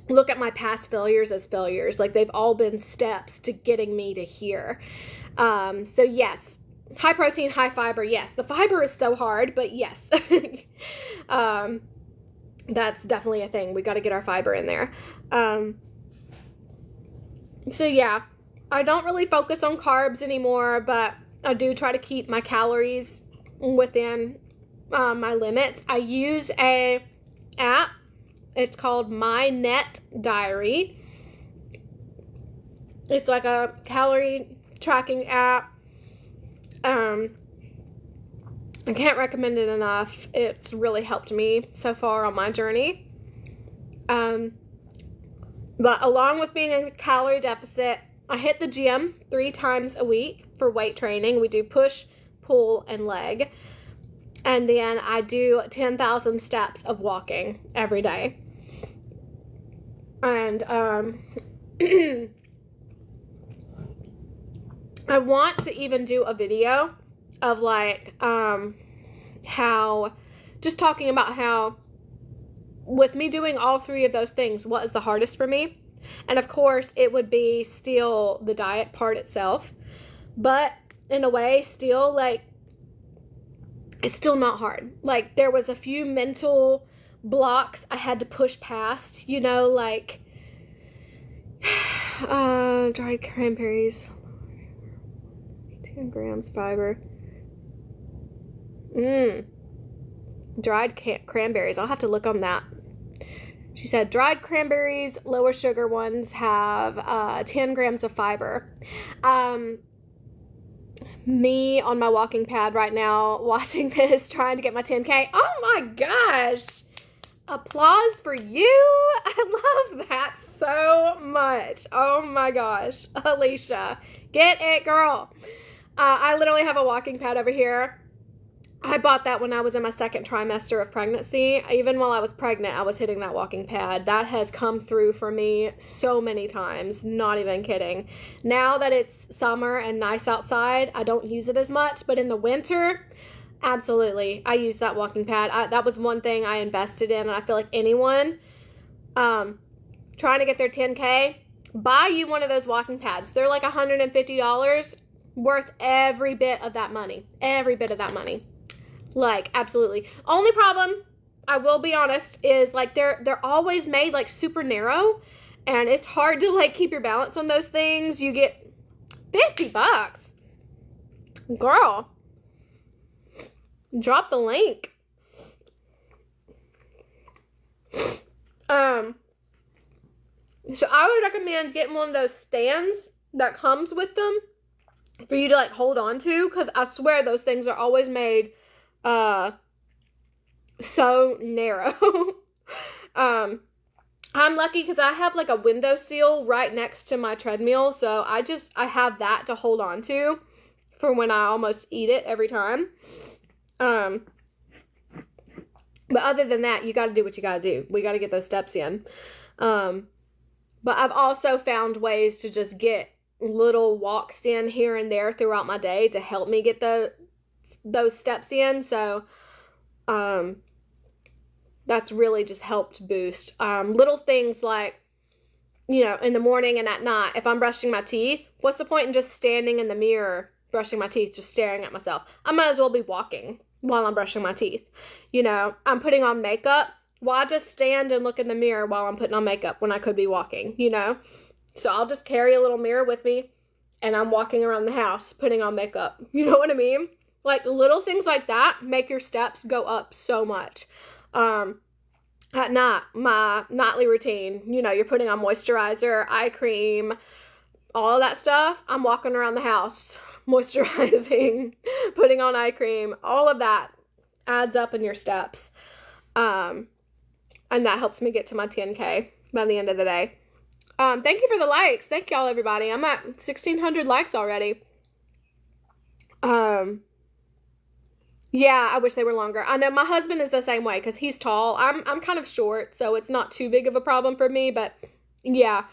look at my past failures as failures. Like, they've all been steps to getting me to here. So yes, high protein, high fiber. Yes, the fiber is so hard, but yes, that's definitely a thing. We got to get our fiber in there. So yeah, I don't really focus on carbs anymore, but I do try to keep my calories within my limits. I use a app. It's called My Net Diary. It's like a calorie tracking app. I can't recommend it enough. It's really helped me so far on my journey. But along with being in a calorie deficit, I hit the gym 3 times a week for weight training. We do push, pull, and leg. And then I do 10,000 steps of walking every day. And I want to even do a video of like how, just talking about how with me doing all three of those things, what is the hardest for me? And of course it would be still the diet part itself, but in a way still like it's still not hard. Like there was a few mental blocks I had to push past, you know, like dried cranberries, 10 grams fiber. Dried cranberries. I'll have to look on that. She said dried cranberries, lower sugar ones, have 10 grams of fiber. Me on my walking pad right now, watching this, trying to get my 10K. Oh my gosh. Applause for you. I love that so much. Oh my gosh. Alicia, get it, girl. I literally have a walking pad over here. I bought that when I was in my second trimester of pregnancy. Even while I was pregnant, I was hitting that walking pad. That has come through for me so many times, not even kidding. Now that it's summer and nice outside, I don't use it as much, but in the winter, absolutely, I use that walking pad. That was one thing I invested in, and I feel like anyone trying to get their 10K, buy you one of those walking pads. They're like $150, worth every bit of that money. Every bit of that money. Like, absolutely. Only problem, I will be honest, is like they're always made like super narrow, and it's hard to like keep your balance on those things. You get $50. Girl, drop the link. So I would recommend getting one of those stands that comes with them for you to like hold on to, because I swear those things are always made so narrow. I'm lucky because I have like a window sill right next to my treadmill, so I have that to hold on to for when I almost eat it every time. But other than that, you got to do what you got to do. We got to get those steps in. But I've also found ways to just get little walks in here and there throughout my day to help me get those steps in. So that's really just helped boost little things like, you know, in the morning and at night, if I'm brushing my teeth, what's the point in just standing in the mirror brushing my teeth, just staring at myself? I might as well be walking while I'm brushing my teeth. You know, I'm putting on makeup. Why just stand and look in the mirror while I'm putting on makeup when I could be walking, you know? So I'll just carry a little mirror with me and I'm walking around the house putting on makeup. You know what I mean? Like little things like that make your steps go up so much. At night, my nightly routine, you know, you're putting on moisturizer, eye cream, all that stuff. I'm walking around the house, moisturizing, putting on eye cream, all of that adds up in your steps. And that helps me get to my 10K by the end of the day. Thank you for the likes. Thank y'all, everybody. I'm at 1,600 likes already. Yeah, I wish they were longer. I know my husband is the same way because he's tall. I'm kind of short, so it's not too big of a problem for me, but yeah.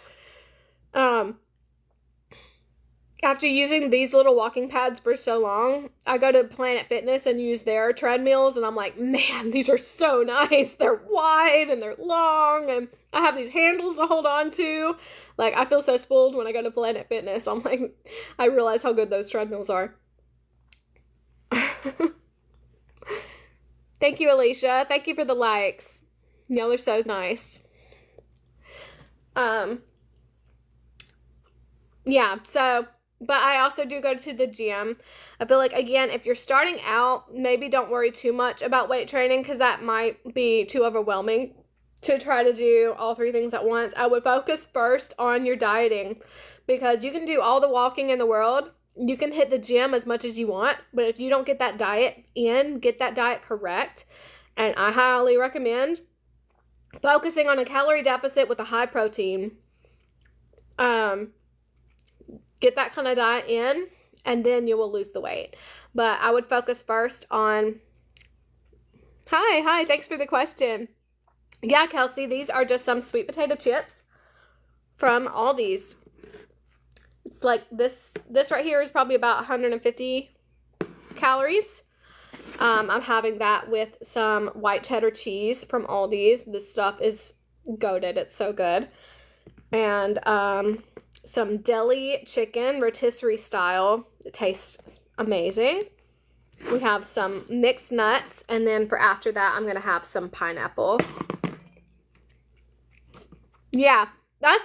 After using these little walking pads for so long, I go to Planet Fitness and use their treadmills, and I'm like, man, these are so nice. They're wide and they're long, and I have these handles to hold on to. Like, I feel so spoiled when I go to Planet Fitness. I'm like, I realize how good those treadmills are. Thank you, Alicia. Thank you for the likes. Y'all are so nice. Yeah, so, but I also do go to the gym. I feel like, again, if you're starting out, maybe don't worry too much about weight training because that might be too overwhelming to try to do all three things at once. I would focus first on your dieting because you can do all the walking in the world. You can hit the gym as much as you want, but if you don't get that diet in, get that diet correct, and I highly recommend focusing on a calorie deficit with a high protein. Get that kind of diet in, and then you will lose the weight. But I would focus first on... Hi, thanks for the question. Yeah, Kelsey, these are just some sweet potato chips. from Aldi's. It's like this right here is probably about 150 calories. I'm having that with some white cheddar cheese from Aldi's. This stuff is goated. It's so good. And some deli chicken, rotisserie style. It tastes amazing. We have some mixed nuts, and then for after that, I'm gonna have some pineapple. Yeah, that's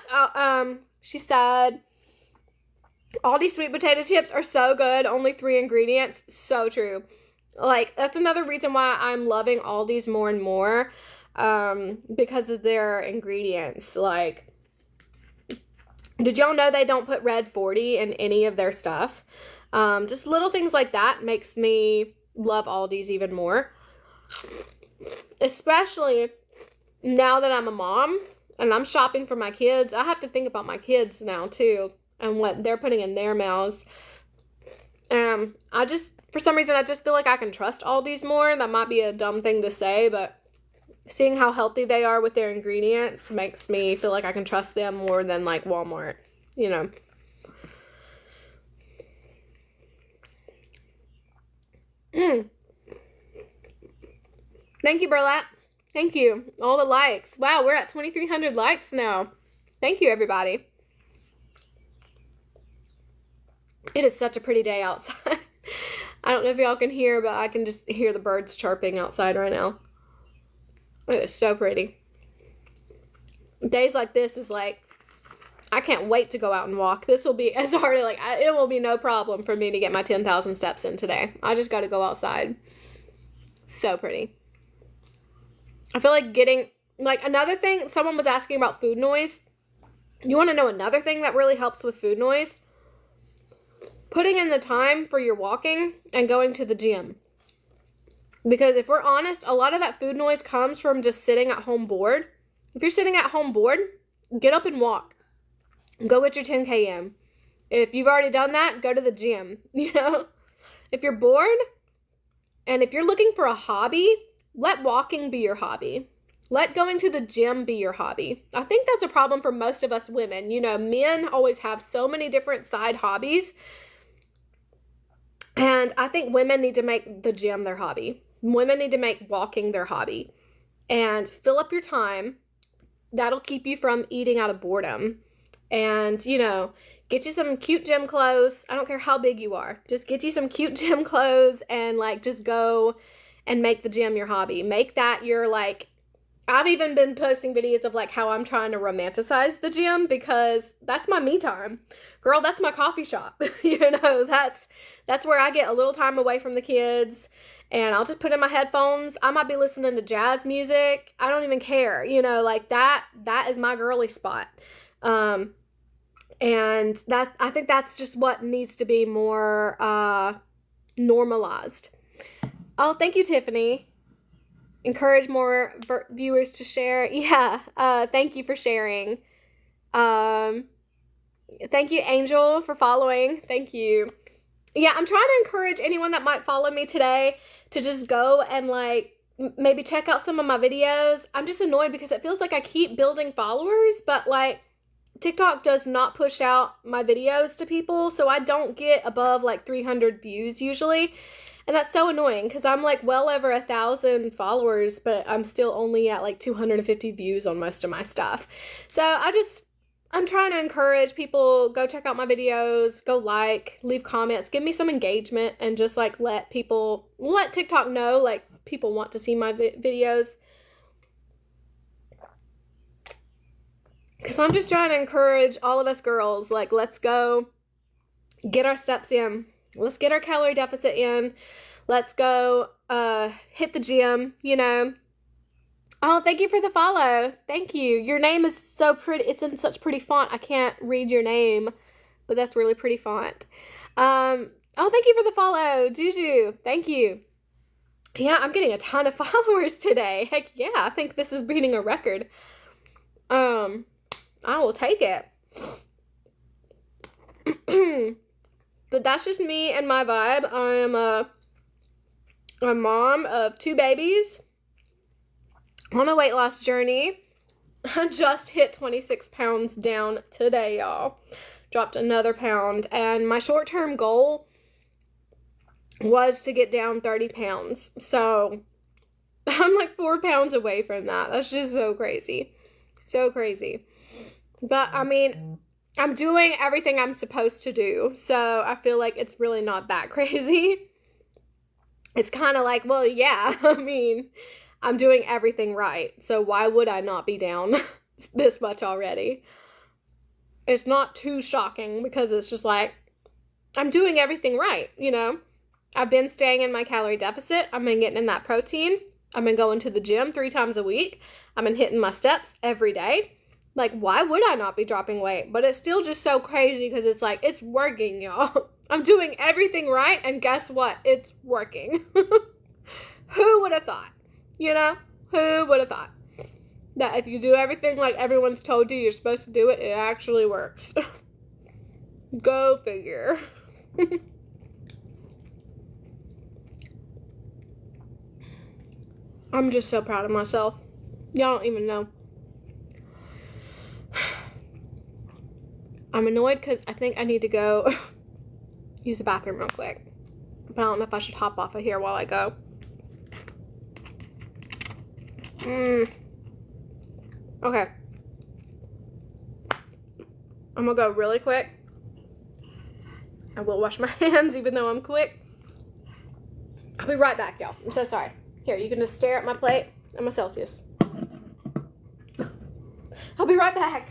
she said Aldi sweet potato chips are so good. Only 3 ingredients. So true. Like, that's another reason why I'm loving Aldi's more and more, because of their ingredients. Like, did y'all know they don't put Red 40 in any of their stuff? Just little things like that makes me love Aldi's even more. Especially now that I'm a mom and I'm shopping for my kids. I have to think about my kids now too and what they're putting in their mouths. For some reason, I just feel like I can trust Aldi's more. That might be a dumb thing to say, but seeing how healthy they are with their ingredients makes me feel like I can trust them more than like Walmart, you know. Thank you, Burlap. Thank you. All the likes. Wow, we're at 2,300 likes now. Thank you, everybody. It is such a pretty day outside. I don't know if y'all can hear, but I can just hear the birds chirping outside right now. It is so pretty. Days like this is like, I can't wait to go out and walk. This will be, as already like, it will be no problem for me to get my 10,000 steps in today. I just got to go outside. So pretty. I feel like getting, like, another thing, someone was asking about food noise. You want to know another thing that really helps with food noise? Putting in the time for your walking and going to the gym. Because if we're honest, a lot of that food noise comes from just sitting at home bored. If you're sitting at home bored, get up and walk. Go get your 10 km. If you've already done that, go to the gym, you know? If you're bored and if you're looking for a hobby, let walking be your hobby. Let going to the gym be your hobby. I think that's a problem for most of us women. You know, men always have so many different side hobbies. And I think women need to make the gym their hobby. Women need to make walking their hobby. And fill up your time. That'll keep you from eating out of boredom. And, you know, get you some cute gym clothes. I don't care how big you are. Just get you some cute gym clothes and, like, just go and make the gym your hobby. Make that your, like, I've even been posting videos of, like, how I'm trying to romanticize the gym because that's my me time. Girl, that's my coffee shop. You know, that's where I get a little time away from the kids. And I'll just put in my headphones. I might be listening to jazz music. I don't even care. You know, like, that is my girly spot. And I think that's just what needs to be more normalized. Oh, thank you, Tiffany. Encourage more viewers to share. Yeah, thank you for sharing. Thank you, Angel, for following. Thank you. Yeah, I'm trying to encourage anyone that might follow me today to just go and, like, maybe check out some of my videos. I'm just annoyed because it feels like I keep building followers, but, like, TikTok does not push out my videos to people, so I don't get above, like, 300 views usually. And that's so annoying because I'm, like, well over 1,000 followers, but I'm still only at, like, 250 views on most of my stuff. So I'm trying to encourage people, go check out my videos, go like, leave comments, give me some engagement, and just, like, let TikTok know, like, people want to see my videos. Because I'm just trying to encourage all of us girls, like, let's go get our steps in. Let's get our calorie deficit in. Let's go hit the gym, you know. Oh, thank you for the follow. Thank you. Your name is so pretty. It's in such pretty font. I can't read your name, but that's really pretty font. Oh, thank you for the follow. Juju, thank you. Yeah, I'm getting a ton of followers today. Heck yeah, I think this is beating a record. I will take it. But that's just me and my vibe. I am a mom of 2 babies on a weight loss journey. I just hit 26 pounds down today, y'all. Dropped another pound. And my short-term goal was to get down 30 pounds. So I'm like 4 pounds away from that. That's just so crazy. So crazy. But I mean, I'm doing everything I'm supposed to do. So I feel like it's really not that crazy. It's kind of like, well, yeah, I mean, I'm doing everything right. So why would I not be down this much already? It's not too shocking because it's just like, I'm doing everything right, you know? I've been staying in my calorie deficit. I've been getting in that protein. I've been going to the gym 3 times a week. I've been hitting my steps every day. Like, why would I not be dropping weight? But it's still just so crazy because it's like, it's working, y'all. I'm doing everything right, and guess what? It's working. Who would have thought? You know? Who would have thought? That if you do everything like everyone's told you you're supposed to do it, it actually works. Go figure. I'm just so proud of myself. Y'all don't even know. I'm annoyed because I think I need to go use the bathroom real quick. But I don't know if I should hop off of here while I go. Okay. I'm gonna go really quick. I will wash my hands even though I'm quick. I'll be right back, y'all. I'm so sorry. Here, you can just stare at my plate and my Celsius. I'll be right back.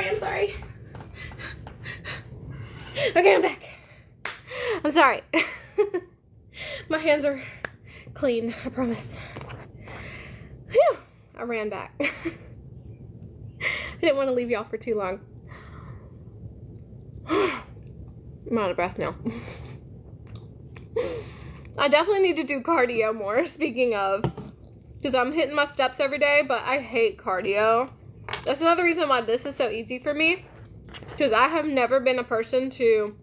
I'm sorry. Okay, I'm back. I'm sorry. My hands are clean, I promise. Whew, I ran back. I didn't want to leave y'all for too long. I'm out of breath now. I definitely need to do cardio more, speaking of, because I'm hitting my steps every day, but I hate cardio. That's another reason why this is so easy for me, because I have never been a person to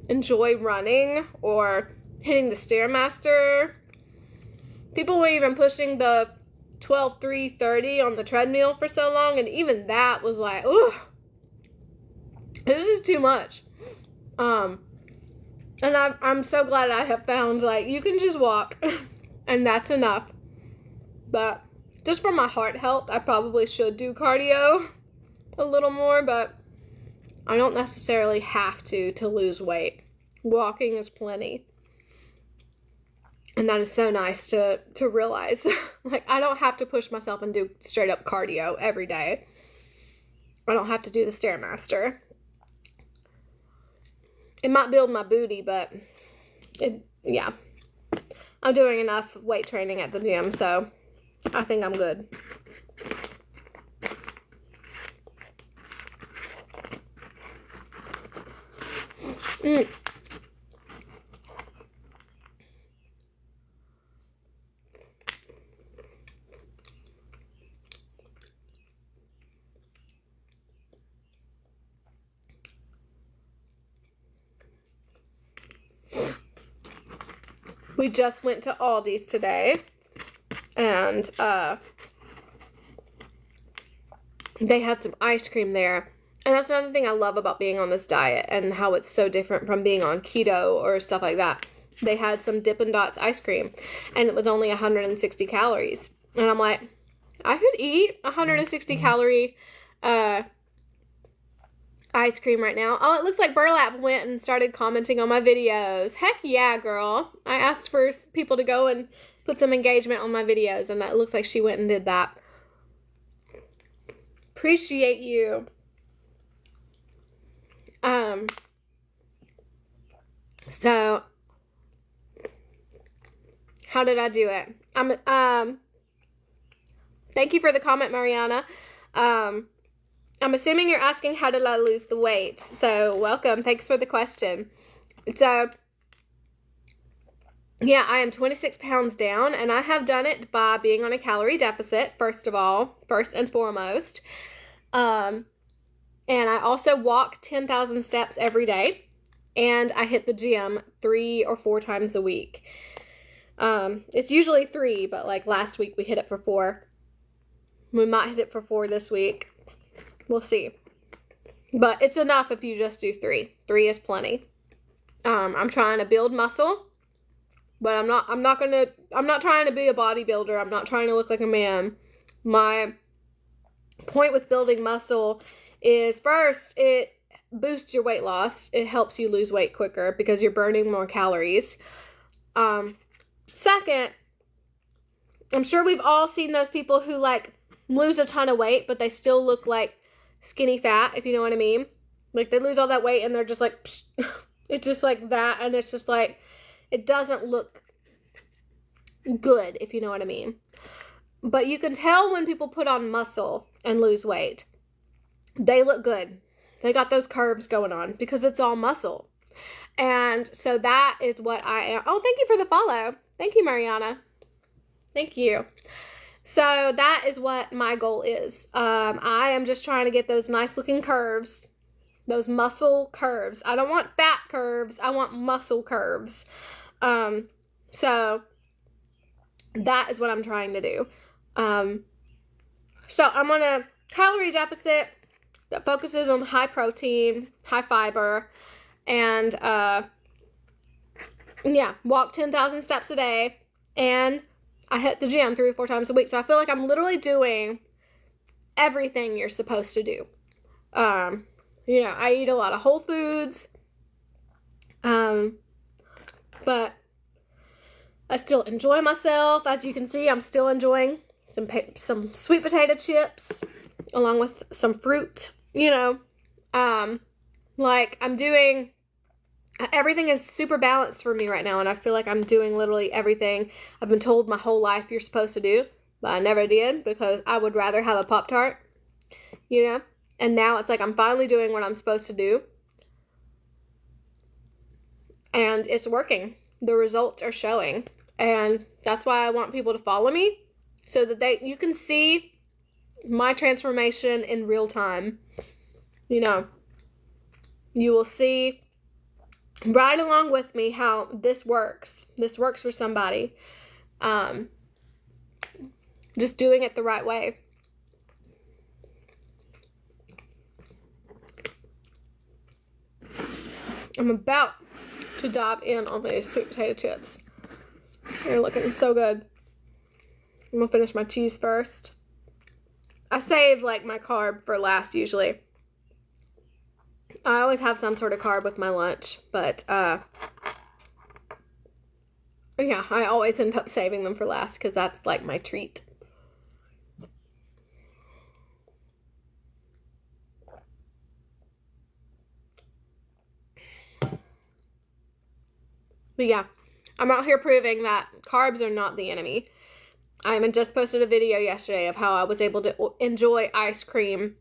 enjoy running or hitting the Stairmaster. People were even pushing the 12-3-30 on the treadmill for so long, and even that was like, ugh, this is too much. And I'm so glad I have found, like, you can just walk, and that's enough. But just for my heart health, I probably should do cardio a little more, but I don't necessarily have to lose weight. Walking is plenty. And that is so nice to realize. Like, I don't have to push myself and do straight up cardio every day. I don't have to do the Stairmaster. It might build my booty, but yeah. I'm doing enough weight training at the gym, so I think I'm good. We just went to Aldi's today, and they had some ice cream there, And that's another thing I love about being on this diet and how it's so different from being on keto or stuff like that. They had some Dippin' Dots ice cream, and it was only 160 calories. And I'm like, I could eat 160 calorie ice cream right now. Oh, it looks like Burlap went and started commenting on my videos. Heck yeah, girl. I asked for people to go and put some engagement on my videos, and that looks like she went and did that. Appreciate you. So how did I do it? Thank you for the comment, Mariana. I'm assuming you're asking how did I lose the weight. So welcome. Thanks for the question. So yeah, I am 26 pounds down, and I have done it by being on a calorie deficit, first and foremost. And I also walk 10,000 steps every day, and I hit the gym 3 or 4 times a week. It's usually 3, but like last week we hit it for 4. We might hit it for 4 this week. We'll see. But it's enough if you just do 3. 3 is plenty. I'm trying to build muscle, but I'm not trying to be a bodybuilder. I'm not trying to look like a man. My point with building muscle is, first, it boosts your weight loss. It helps you lose weight quicker because you're burning more calories. Second, I'm sure we've all seen those people who like lose a ton of weight, but they still look like skinny fat, if you know what I mean. Like they lose all that weight and they're just like, psh, it's just like that. And it's just like, it doesn't look good, if you know what I mean. But you can tell when people put on muscle and lose weight, they look good. They got those curves going on because it's all muscle. And so that is what I am. Oh, thank you for the follow. Thank you, Mariana. Thank you. So that is what my goal is. I am just trying to get those nice looking curves, those muscle curves. I don't want fat curves. I want muscle curves. So that is what I'm trying to do. So I'm on a calorie deficit that focuses on high protein, high fiber, and walk 10,000 steps a day, and I hit the gym 3 or 4 times a week. So I feel like I'm literally doing everything you're supposed to do. I eat a lot of whole foods, but I still enjoy myself. As you can see, I'm still enjoying some sweet potato chips along with some fruit, like I'm doing, everything is super balanced for me right now, and I feel like I'm doing literally everything I've been told my whole life you're supposed to do, but I never did because I would rather have a Pop-Tart, and now it's like I'm finally doing what I'm supposed to do, and it's working. The results are showing, and that's why I want people to follow me so that you can see my transformation in real time. You will see right along with me how this works. This works for somebody. Just doing it the right way. I'm about to dive in on these sweet potato chips. They're looking so good. I'm gonna finish my cheese first. I save like my carb for last usually. I always have some sort of carb with my lunch, but I always end up saving them for last because that's like my treat. But yeah, I'm out here proving that carbs are not the enemy. I just posted a video yesterday of how I was able to enjoy ice cream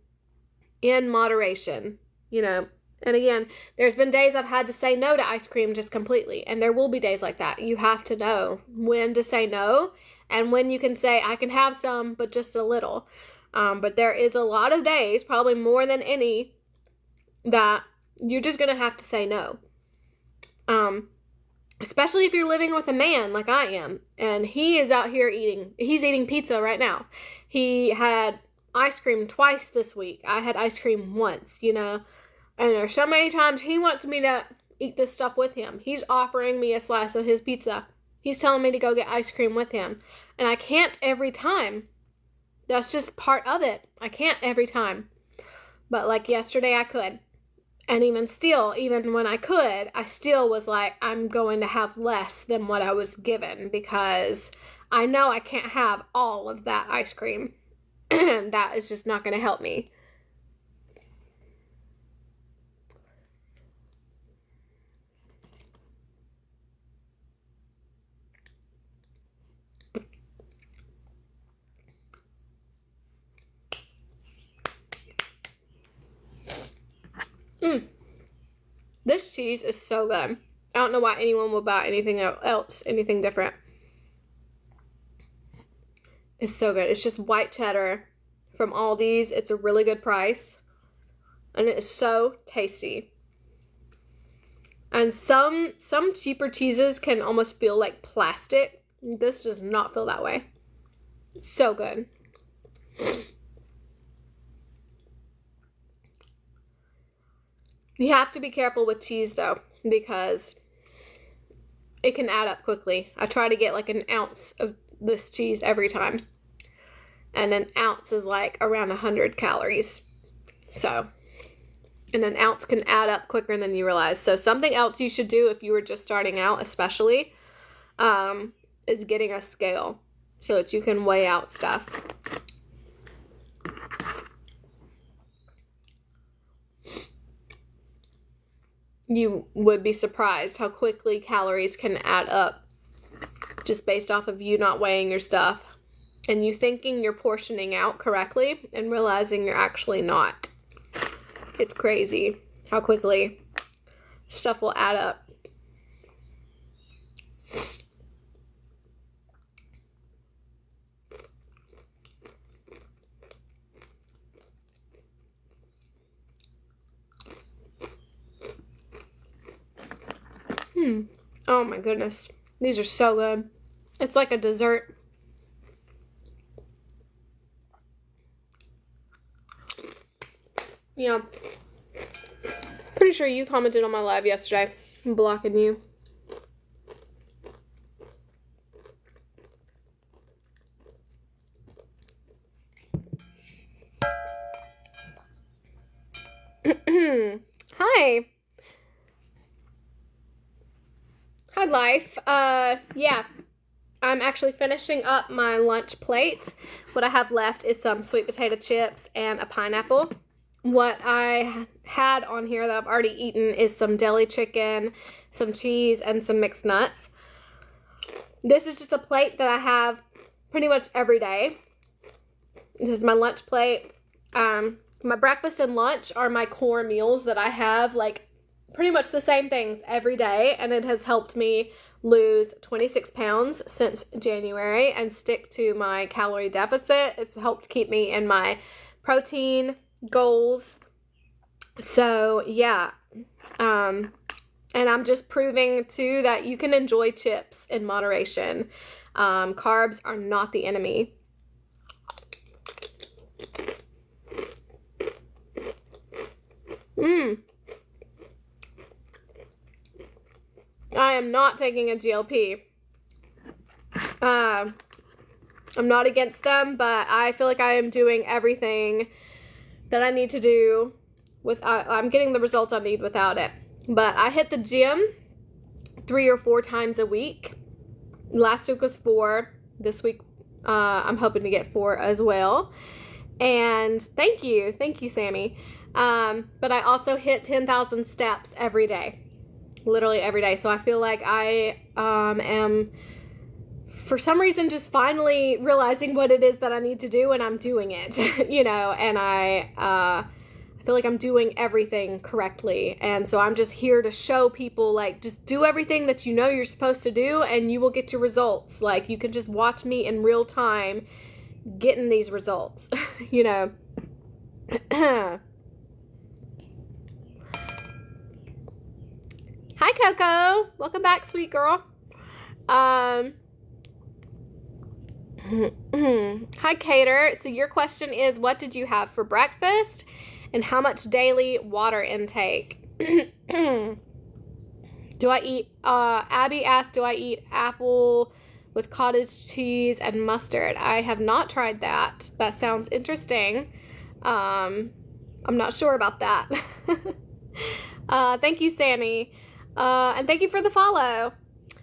in moderation, And again, there's been days I've had to say no to ice cream just completely. And there will be days like that. You have to know when to say no and when you can say, I can have some, but just a little. But there is a lot of days, probably more than any, that you're just going to have to say no. Especially if you're living with a man like I am. And he is out here he's eating pizza right now. He had ice cream twice this week. I had ice cream once, you know. And there's so many times he wants me to eat this stuff with him. He's offering me a slice of his pizza. He's telling me to go get ice cream with him. And I can't every time. That's just part of it. I can't every time. But like yesterday I could. And even still, even when I could, I still was like, I'm going to have less than what I was given because I know I can't have all of that ice cream. And that is just not going to help me. This cheese is so good. I don't know why anyone would buy anything else, anything different. It's so good. It's just white cheddar from Aldi's. It's a really good price. And it is so tasty. And some cheaper cheeses can almost feel like plastic. This does not feel that way. It's so good. You have to be careful with cheese though, because it can add up quickly. I try to get like an ounce of this cheese every time. And an ounce is like around 100 calories. So, and an ounce can add up quicker than you realize. So something else you should do if you were just starting out especially, is getting a scale so that you can weigh out stuff. You would be surprised how quickly calories can add up just based off of you not weighing your stuff and you thinking you're portioning out correctly and realizing you're actually not. It's crazy how quickly stuff will add up. Oh my goodness. These are so good. It's like a dessert. Yeah. Pretty sure you commented on my live yesterday. I'm blocking you. Hi. Hi, life. Yeah. I'm actually finishing up my lunch plate. What I have left is some sweet potato chips and a pineapple. What I had on here that I've already eaten is some deli chicken, some cheese, and some mixed nuts. This is just a plate that I have pretty much every day. This is my lunch plate. My breakfast and lunch are my core meals that I have, like, pretty much the same things every day, and it has helped me lose 26 pounds since January and stick to my calorie deficit. It's helped keep me in my protein goals. So yeah, and I'm just proving too that you can enjoy chips in moderation. Carbs are not the enemy. I am not taking a GLP. I'm not against them, but I feel like I am doing everything that I need to do with, I'm getting the results I need without it. But I hit the gym 3 or 4 times a week. Last week was 4. This week, I'm hoping to get 4 as well. And thank you, Sammy. But I also hit 10,000 steps every day. Literally every day. So I feel like I am, for some reason, just finally realizing what it is that I need to do, and I'm doing it, you know, and I feel like I'm doing everything correctly. And so I'm just here to show people, like, just do everything that you know you're supposed to do and you will get your results. Like, you can just watch me in real time getting these results, you know. Hi, Coco. Welcome back, sweet girl. Hi, Cater. So your question is, what did you have for breakfast and how much daily water intake? Do I eat, Abby asked, do I eat apple with cottage cheese and mustard? I have not tried that. That sounds interesting. I'm not sure about that. Thank you, Sammy. And thank you for the follow.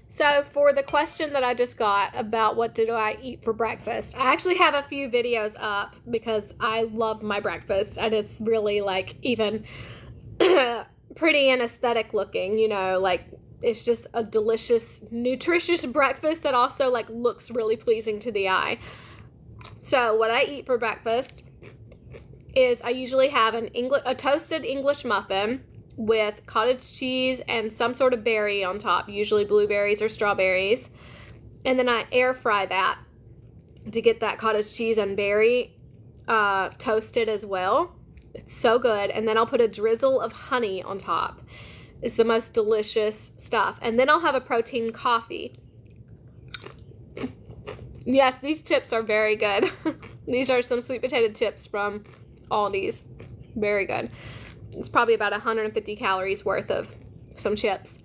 So for the question that I just got about what do I eat for breakfast, I actually have a few videos up because I love my breakfast and it's really like even pretty and aesthetic looking, you know, like it's just a delicious, nutritious breakfast that also like looks really pleasing to the eye. So what I eat for breakfast is I usually have a toasted English muffin with cottage cheese and some sort of berry on top, usually blueberries or strawberries. And then I air fry that to get that cottage cheese and berry toasted as well. It's so good. And then I'll put a drizzle of honey on top. It's the most delicious stuff. And then I'll have a protein coffee. Yes, these chips are very good. These are some sweet potato chips from Aldi's. Very good. It's probably about 150 calories worth of some chips.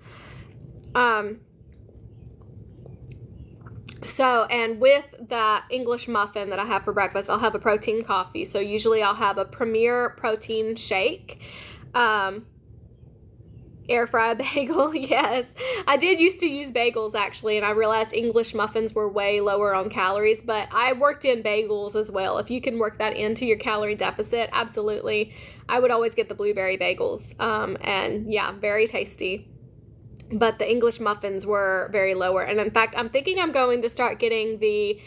So, and with that English muffin that I have for breakfast, I'll have a protein coffee. So usually I'll have a Premier protein shake. Air fry bagel, yes. I did used to use bagels actually, and I realized English muffins were way lower on calories, but I worked in bagels as well. If you can work that into your calorie deficit, absolutely. I would always get the blueberry bagels, and yeah, very tasty. But the English muffins were very lower, and in fact, I'm thinking I'm going to start getting they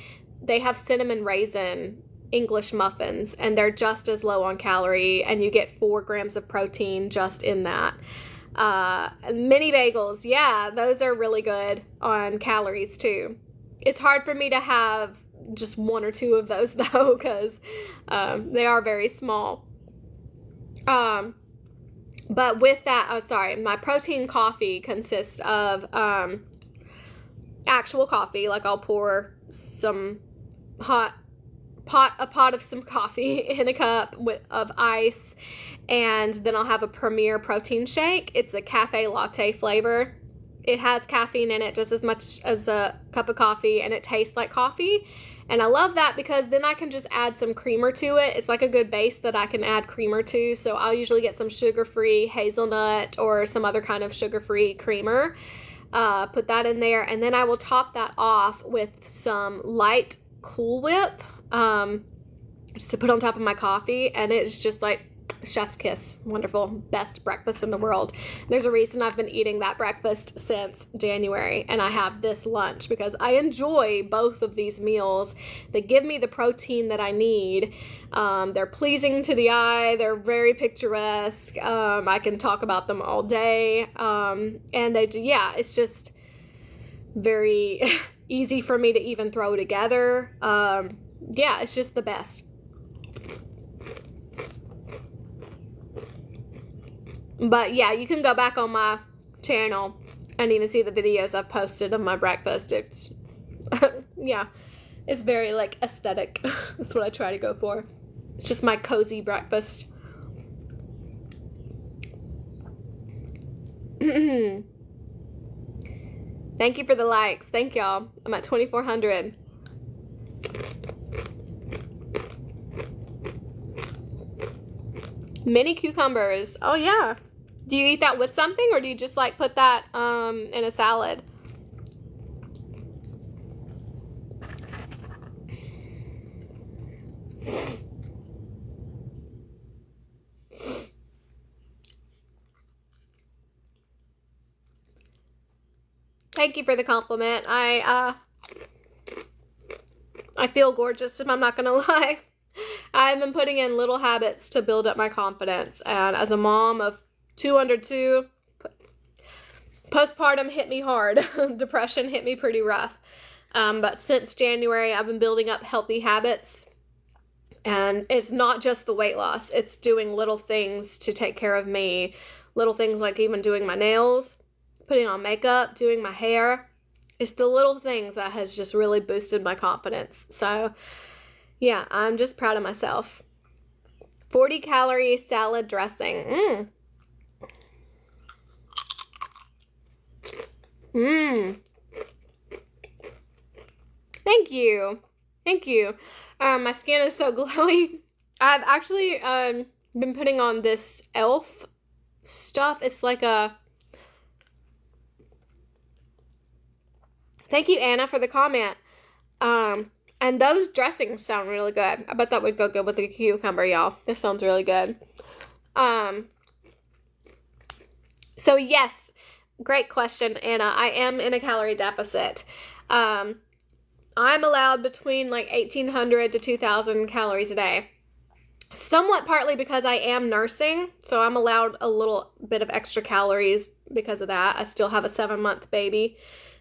have cinnamon raisin English muffins, and they're just as low on calorie, and you get 4 grams of protein just in that. Mini bagels, yeah, those are really good on calories too. It's hard for me to have just 1 or 2 of those though, because they are very small. But with that, my protein coffee consists of actual coffee. Like I'll pour some a pot of some coffee in a cup of ice, and then I'll have a Premier protein shake. It's a cafe latte flavor. It has caffeine in it just as much as a cup of coffee, and it tastes like coffee. And I love that because then I can just add some creamer to it. It's like a good base that I can add creamer to. So I'll usually get some sugar-free hazelnut or some other kind of sugar-free creamer. Put that in there, and then I will top that off with some light Cool Whip just to put on top of my coffee, and it's just like chef's kiss. Wonderful. Best breakfast in the world. There's a reason I've been eating that breakfast since January, and I have this lunch because I enjoy both of these meals. They give me the protein that I need. They're pleasing to the eye. They're very picturesque. I can talk about them all day. And it's just very easy for me to even throw together. It's just the best. But yeah, you can go back on my channel and even see the videos I've posted of my breakfast. It's, yeah, it's very like aesthetic. That's what I try to go for. It's just my cozy breakfast. Thank you for the likes. Thank y'all. I'm at 2,400. Mini cucumbers. Oh yeah. Do you eat that with something, or do you just like put that in a salad? Thank you for the compliment. I feel gorgeous, if I'm not gonna lie. I've been putting in little habits to build up my confidence, and as a mom of 2 under 2, postpartum hit me hard. Depression hit me pretty rough. But since January, I've been building up healthy habits, and it's not just the weight loss. It's doing little things to take care of me. Little things like even doing my nails, putting on makeup, doing my hair. It's the little things that has just really boosted my confidence. So, yeah, I'm just proud of myself. 40 calorie salad dressing. Thank you. Thank you. My skin is so glowy. I've actually been putting on this e.l.f. stuff. It's like a... Thank you, Anna, for the comment. And those dressings sound really good. I bet that would go good with a cucumber, y'all. This sounds really good. So yes, great question, Anna. I am in a calorie deficit. I'm allowed between like 1,800 to 2,000 calories a day. Somewhat partly because I am nursing, so I'm allowed a little bit of extra calories because of that. I still have a 7-month baby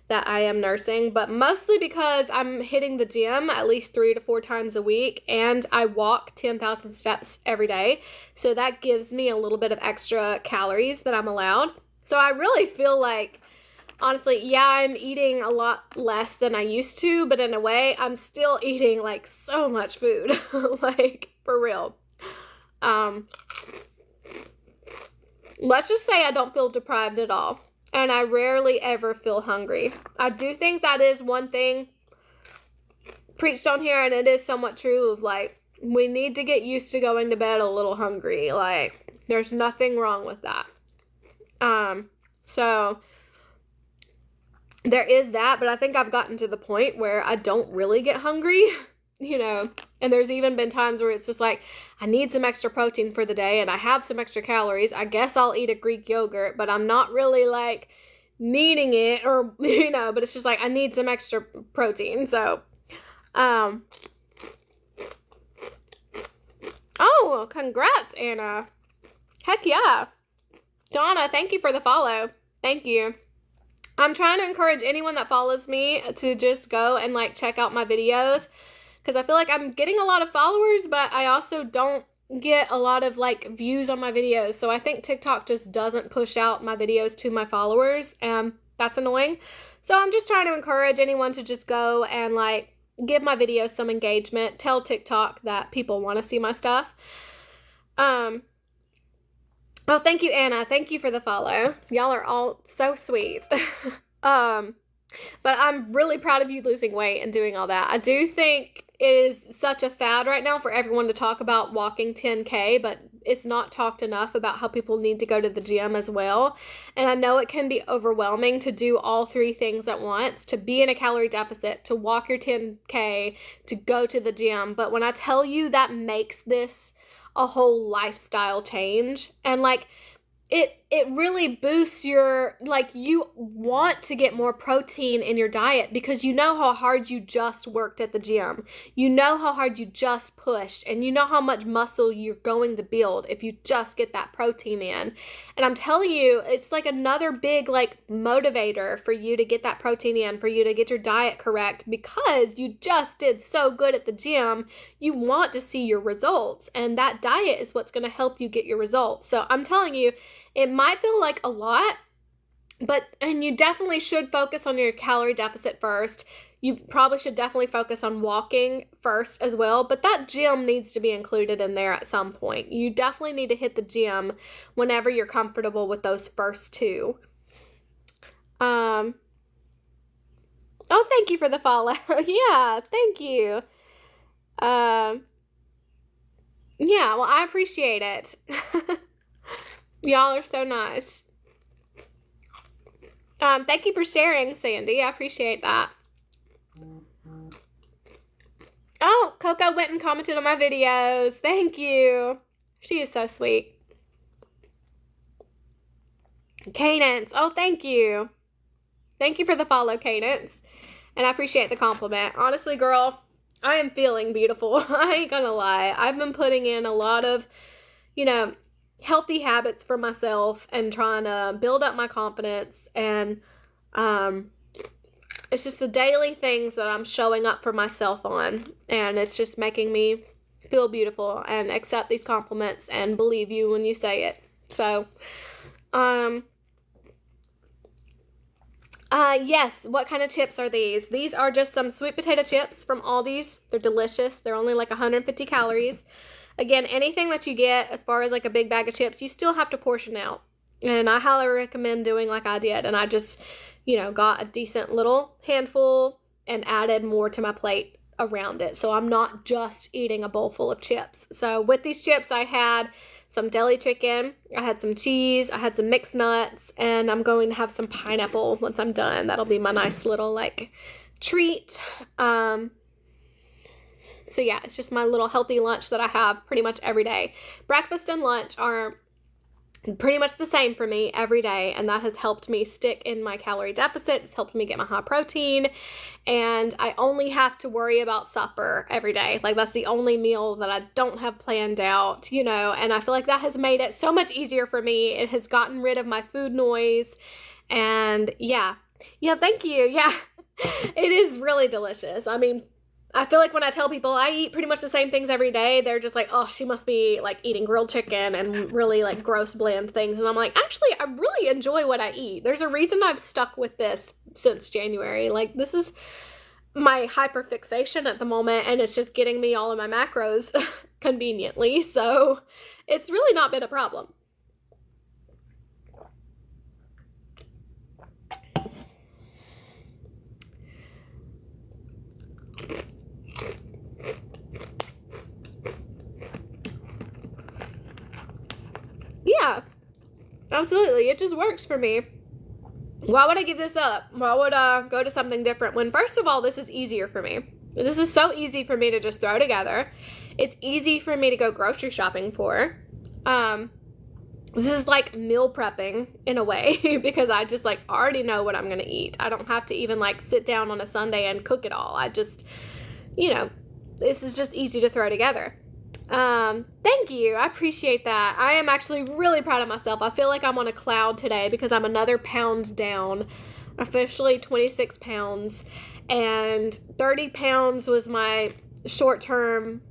that I am nursing, but mostly because I'm hitting the gym at least 3 to 4 times a week, and I walk 10,000 steps every day. So that gives me a little bit of extra calories that I'm allowed. So I really feel like, honestly, yeah, I'm eating a lot less than I used to, but in a way, I'm still eating like so much food, like for real. Let's just say I don't feel deprived at all. And I rarely ever feel hungry. I do think that is one thing preached on here, and it is somewhat true of like, we need to get used to going to bed a little hungry. Like, there's nothing wrong with that. So there is that, but I think I've gotten to the point where I don't really get hungry, you know, and there's even been times where it's just like, I need some extra protein for the day and I have some extra calories. I guess I'll eat a Greek yogurt, but I'm not really like needing it, or, you know, but it's just like, I need some extra protein. So, oh, congrats, Anna. Heck yeah. Donna, thank you for the follow. Thank you. I'm trying to encourage anyone that follows me to just go and like check out my videos, because I feel like I'm getting a lot of followers, but I also don't get a lot of like views on my videos. So I think TikTok just doesn't push out my videos to my followers, and that's annoying. So I'm just trying to encourage anyone to just go and like give my videos some engagement, tell TikTok that people want to see my stuff. Oh, thank you, Anna. Thank you for the follow. Y'all are all so sweet. But I'm really proud of you losing weight and doing all that. I do think it is such a fad right now for everyone to talk about walking 10K, but it's not talked enough about how people need to go to the gym as well. And I know it can be overwhelming to do all 3 things at once, to be in a calorie deficit, to walk your 10K, to go to the gym. But when I tell you that makes this a whole lifestyle change, and like it really boosts your, like, you want to get more protein in your diet because you know how hard you just worked at the gym. You know how hard you just pushed, and you know how much muscle you're going to build if you just get that protein in. And I'm telling you, it's like another big like motivator for you to get that protein in, for you to get your diet correct, because you just did so good at the gym. You want to see your results, and that diet is what's going to help you get your results. So I'm telling you, it might feel like a lot, and you definitely should focus on your calorie deficit first. You probably should definitely focus on walking first as well, but that gym needs to be included in there at some point. You definitely need to hit the gym whenever you're comfortable with those first 2. Oh, thank you for the follow. Yeah, thank you. Yeah, well, I appreciate it. Y'all are so nice. Thank you for sharing, Sandy. I appreciate that. Oh, Coco went and commented on my videos. Thank you. She is so sweet. Cadence. Oh, thank you. Thank you for the follow, Cadence. And I appreciate the compliment. Honestly, girl, I am feeling beautiful. I ain't gonna lie. I've been putting in a lot of, you know, healthy habits for myself and trying to build up my confidence, and it's just the daily things that I'm showing up for myself on, and it's just making me feel beautiful and accept these compliments and believe you when you say it. So Yes. What kind of chips are these? These are just some sweet potato chips from Aldi's. They're delicious. They're only like 150 calories. Again, anything that you get as far as like a big bag of chips, you still have to portion out. And I highly recommend doing like I did. And I just, got a decent little handful and added more to my plate around it. So I'm not just eating a bowl full of chips. So with these chips, I had some deli chicken, I had some cheese, I had some mixed nuts, and I'm going to have some pineapple once I'm done. That'll be my nice little like treat. So yeah, it's just my little healthy lunch that I have pretty much every day. Breakfast and lunch are pretty much the same for me every day, and that has helped me stick in my calorie deficit. It's helped me get my high protein, and I only have to worry about supper every day. Like, that's the only meal that I don't have planned out, and I feel like that has made it so much easier for me. It has gotten rid of my food noise, and yeah, thank you. Yeah, it is really delicious. I mean, I feel like when I tell people I eat pretty much the same things every day, they're just like, oh, she must be like eating grilled chicken and really like gross bland things. And I'm like, actually, I really enjoy what I eat. There's a reason I've stuck with this since January. Like, this is my hyperfixation at the moment, and it's just getting me all of my macros conveniently. So it's really not been a problem. Yeah, absolutely. It just works for me. Why would I give this up? Why would I go to something different when, first of all, this is easier for me. This is so easy for me to just throw together. It's easy for me to go grocery shopping for. This is like meal prepping in a way because I just like already know what I'm going to eat. I don't have to even like sit down on a Sunday and cook it all. I just, this is just easy to throw together. Thank you. I appreciate that. I am actually really proud of myself. I feel like I'm on a cloud today because I'm another pound down, officially 26 pounds, and 30 pounds was my short-term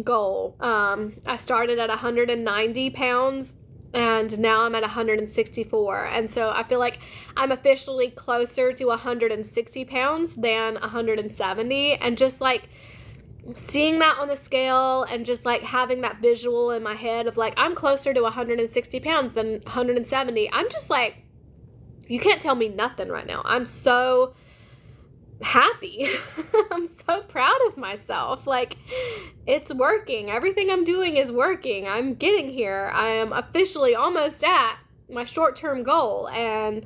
goal. I started at 190 pounds and now I'm at 164. And so I feel like I'm officially closer to 160 pounds than 170, and just like seeing that on the scale and just like having that visual in my head of like, I'm closer to 160 pounds than 170. I'm just like, you can't tell me nothing right now. I'm so happy. I'm so proud of myself. Like, it's working. Everything I'm doing is working. I'm getting here. I am officially almost at my short-term goal. And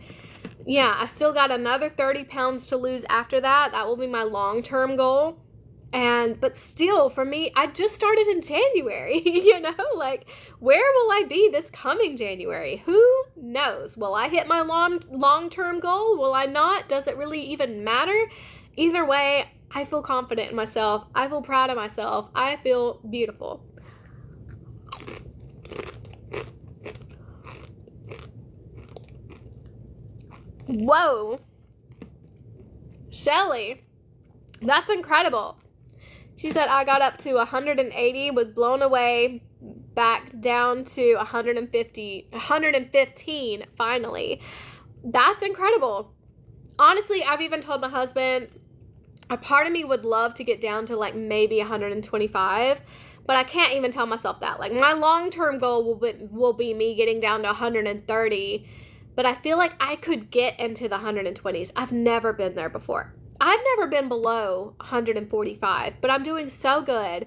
yeah, I still got another 30 pounds to lose after that. That will be my long-term goal. But still, for me, I just started in January, like, where will I be this coming January? Who knows? Will I hit my long-term goal? Will I not? Does it really even matter? Either way, I feel confident in myself. I feel proud of myself. I feel beautiful. Whoa. Shelly, that's incredible. She said, I got up to 180, was blown away, back down to 115 finally. That's incredible. Honestly, I've even told my husband, a part of me would love to get down to like maybe 125, but I can't even tell myself that. Like, my long-term goal will be me getting down to 130, but I feel like I could get into the 120s. I've never been there before. I've never been below 145, but I'm doing so good,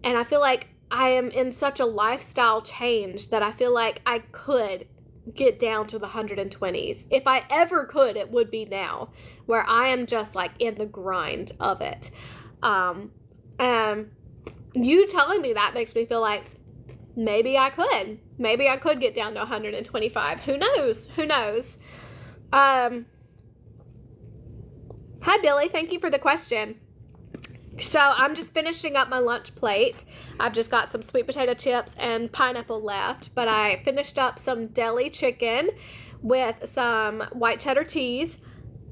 and I feel like I am in such a lifestyle change that I feel like I could get down to the 120s. If I ever could, it would be now, where I am just like in the grind of it. And you telling me that makes me feel like maybe I could. Maybe I could get down to 125. Who knows? Who knows? Hi, Billy. Thank you for the question. So I'm just finishing up my lunch plate. I've just got some sweet potato chips and pineapple left, but I finished up some deli chicken with some white cheddar cheese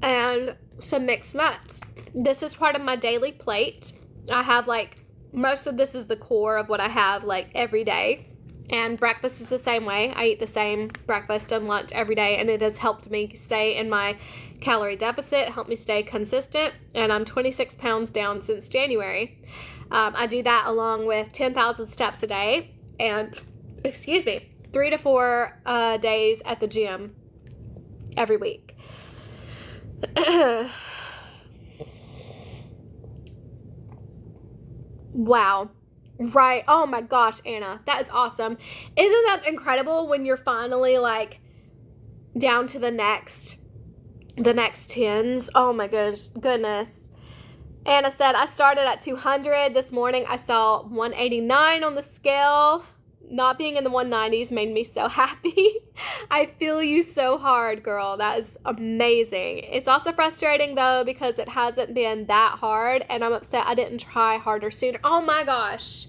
and some mixed nuts. This is part of my daily plate. I have like, most of this is the core of what I have like every day. And breakfast is the same way. I eat the same breakfast and lunch every day, and it has helped me stay in my calorie deficit, helped me stay consistent, and I'm 26 pounds down since January. I do that along with 10,000 steps a day and, 3 to 4 days at the gym every week. Wow. Right. Oh my gosh, Anna. That is awesome. Isn't that incredible when you're finally like down to the next tens? Oh my goodness. Anna said, I started at 200. This morning I saw 189 on the scale. Not being in the 190s made me so happy. I feel you so hard, girl. That is amazing. It's also frustrating, though, because it hasn't been that hard, and I'm upset I didn't try harder sooner. Oh, my gosh.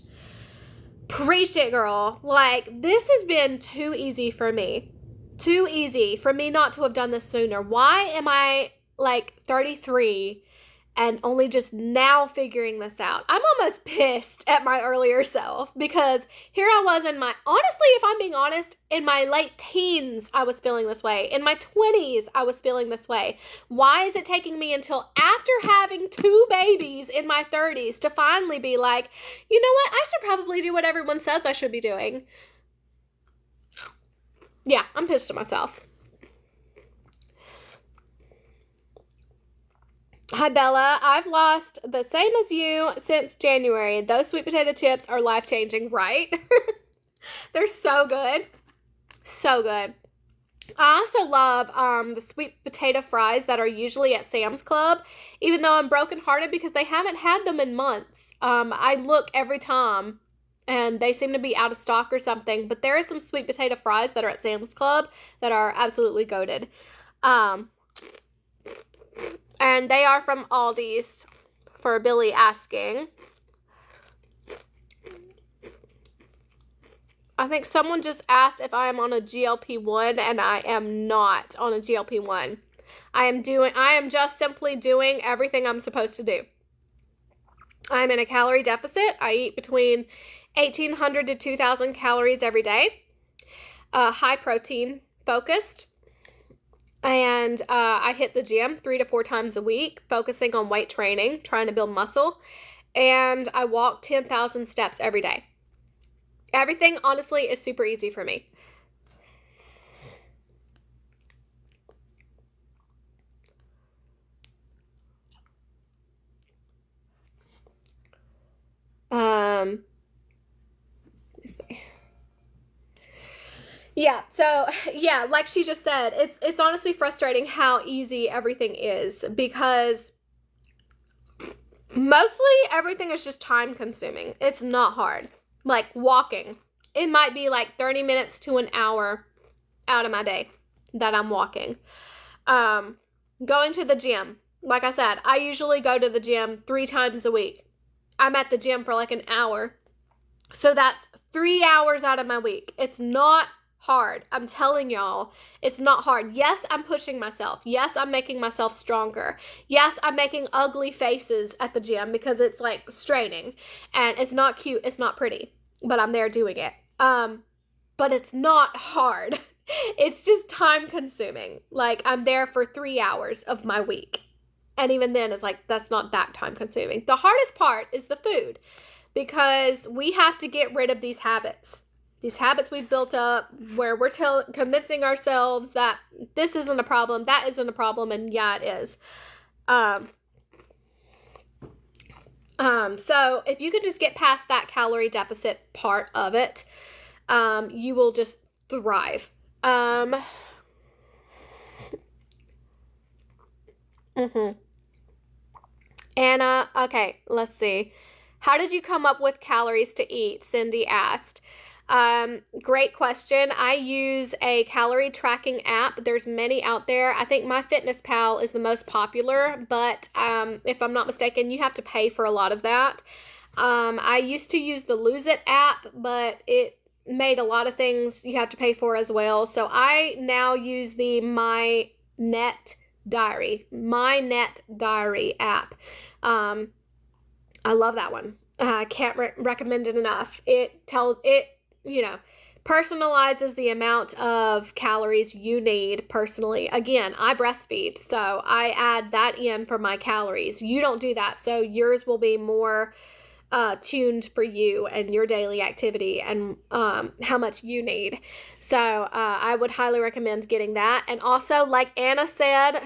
Preach it, girl. Like, this has been too easy for me. Too easy for me not to have done this sooner. Why am I, like, 33 and only just now figuring this out? I'm almost pissed at my earlier self because here I was honestly, if I'm being honest, in my late teens, I was feeling this way. In my 20s, I was feeling this way. Why is it taking me until after having 2 babies in my 30s to finally be like, you know what? I should probably do what everyone says I should be doing. Yeah, I'm pissed at myself. Hi, Bella. I've lost the same as you since January. Those sweet potato chips are life-changing, right? They're so good. So good. I also love the sweet potato fries that are usually at Sam's Club, even though I'm brokenhearted because they haven't had them in months. I look every time, and they seem to be out of stock or something, but there are some sweet potato fries that are at Sam's Club that are absolutely goated. And they are from Aldi's, for Billy asking. I think someone just asked if I am on a GLP-1, and I am not on a GLP-1. I am just simply doing everything I'm supposed to do. I'm in a calorie deficit. I eat between 1,800 to 2,000 calories every day. High protein focused. And I hit the gym 3 to 4 times a week, focusing on weight training, trying to build muscle. And I walk 10,000 steps every day. Everything, honestly, is super easy for me. Let me see. Yeah, so, yeah, like she just said, it's honestly frustrating how easy everything is because mostly everything is just time consuming. It's not hard. Like walking. It might be like 30 minutes to an hour out of my day that I'm walking. Going to the gym. Like I said, I usually go to the gym 3 times a week. I'm at the gym for like an hour. So that's 3 hours out of my week. It's not hard. I'm telling y'all, it's not hard. Yes, I'm pushing myself. Yes, I'm making myself stronger. Yes, I'm making ugly faces at the gym because it's like straining and it's not cute. It's not pretty, but I'm there doing it. But it's not hard. It's just time consuming. Like I'm there for 3 hours of my week. And even then it's like, that's not that time consuming. The hardest part is the food because we have to get rid of these habits. These habits we've built up where we're convincing ourselves that this isn't a problem, that isn't a problem, and yeah, it is. So if you could just get past that calorie deficit part of it, you will just thrive. Anna, okay, let's see. How did you come up with calories to eat? Cindy asked. Great question. I use a calorie tracking app. There's many out there. I think MyFitnessPal is the most popular, but if I'm not mistaken, you have to pay for a lot of that. I used to use the Lose It app, but it made a lot of things you have to pay for as well. So I now use the My Net Diary app. I love that one. I can't recommend it enough. It personalizes the amount of calories you need personally. Again, I breastfeed, so I add that in for my calories. You don't do that, so yours will be more tuned for you and your daily activity and how much you need. So I would highly recommend getting that. And also, like Anna said,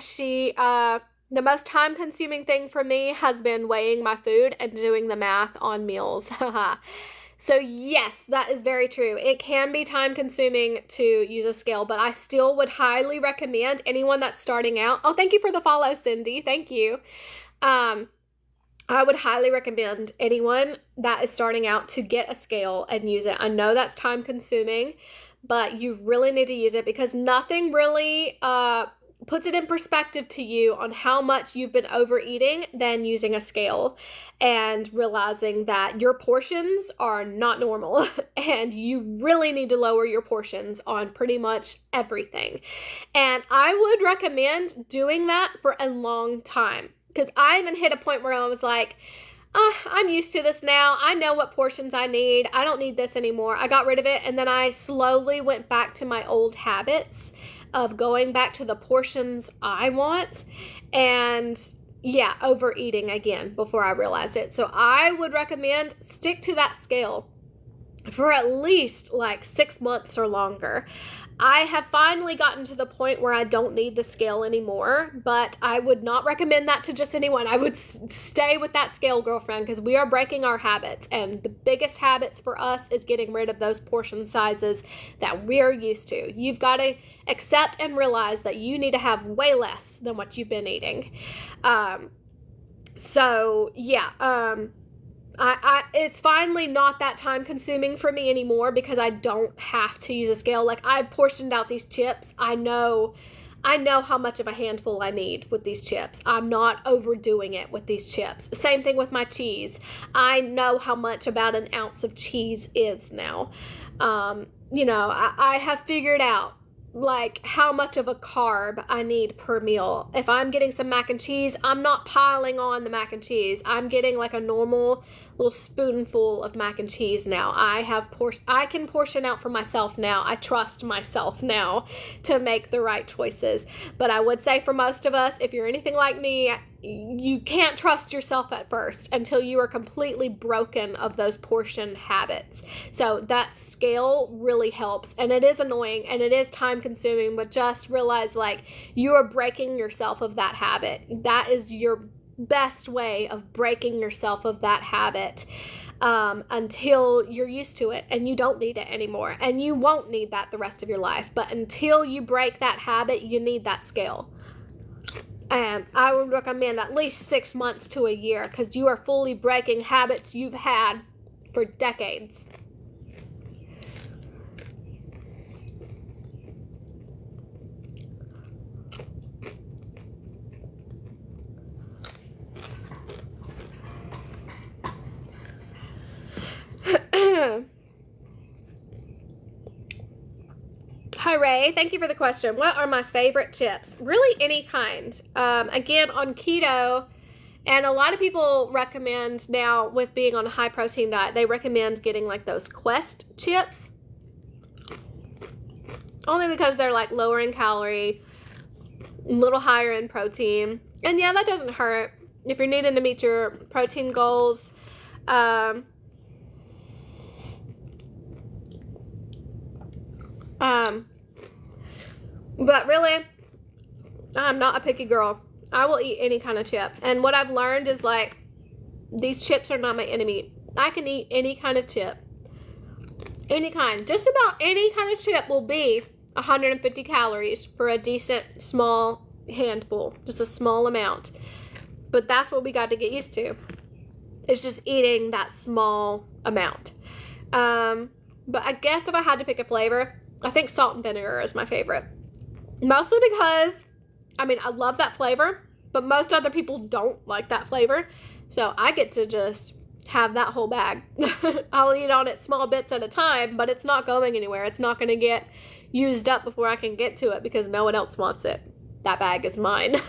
the most time-consuming thing for me has been weighing my food and doing the math on meals. So yes, that is very true. It can be time-consuming to use a scale, but I still would highly recommend anyone that's starting out. Oh, thank you for the follow, Cindy. Thank you. I would highly recommend anyone that is starting out to get a scale and use it. I know that's time-consuming, but you really need to use it because nothing really puts it in perspective to you on how much you've been overeating than using a scale and realizing that your portions are not normal and you really need to lower your portions on pretty much everything. And I would recommend doing that for a long time because I even hit a point where I was like, I'm used to this now. I know what portions I need. I don't need this anymore. I got rid of it, and then I slowly went back to my old habits of going back to the portions I want and overeating again before I realized it. So I would recommend stick to that scale for at least like 6 months or longer. I have finally gotten to the point where I don't need the scale anymore, but I would not recommend that to just anyone. I would stay with that scale, girlfriend, because we are breaking our habits, and the biggest habits for us is getting rid of those portion sizes that we're used to. You've got to accept and realize that you need to have way less than what you've been eating. It's finally not that time consuming for me anymore because I don't have to use a scale. Like, I portioned out these chips. I know how much of a handful I need with these chips. I'm not overdoing it with these chips. Same thing with my cheese. I know how much about an ounce of cheese is now. I have figured out like how much of a carb I need per meal. If I'm getting some mac and cheese, I'm not piling on the mac and cheese. I'm getting like a normal little spoonful of mac and cheese now. I can portion out for myself now. I trust myself now to make the right choices. But I would say for most of us, if you're anything like me, you can't trust yourself at first until you are completely broken of those portion habits. So that scale really helps, and it is annoying and it is time consuming, but just realize like you are breaking yourself of that habit. That is your best way of breaking yourself of that habit until you're used to it and you don't need it anymore, and you won't need that the rest of your life. But until you break that habit, you need that scale. And I would recommend at least 6 months to a year because you are fully breaking habits you've had for decades. Hi, Ray. Thank you for the question. What are my favorite chips? Really, any kind. Again, on keto, and a lot of people recommend now with being on a high protein diet, they recommend getting like those Quest chips. Only because they're like lower in calorie, a little higher in protein. And yeah, that doesn't hurt if you're needing to meet your protein goals. But really, I'm not a picky girl. I will eat any kind of chip. And what I've learned is like, these chips are not my enemy. I can eat any kind of chip. Any kind. Just about any kind of chip will be 150 calories for a decent small handful. Just a small amount. But that's what we got to get used to. It's just eating that small amount. But I guess if I had to pick a flavor, I think salt and vinegar is my favorite. Mostly because, I love that flavor, but most other people don't like that flavor. So I get to just have that whole bag. I'll eat on it small bits at a time, but it's not going anywhere. It's not going to get used up before I can get to it because no one else wants it. That bag is mine.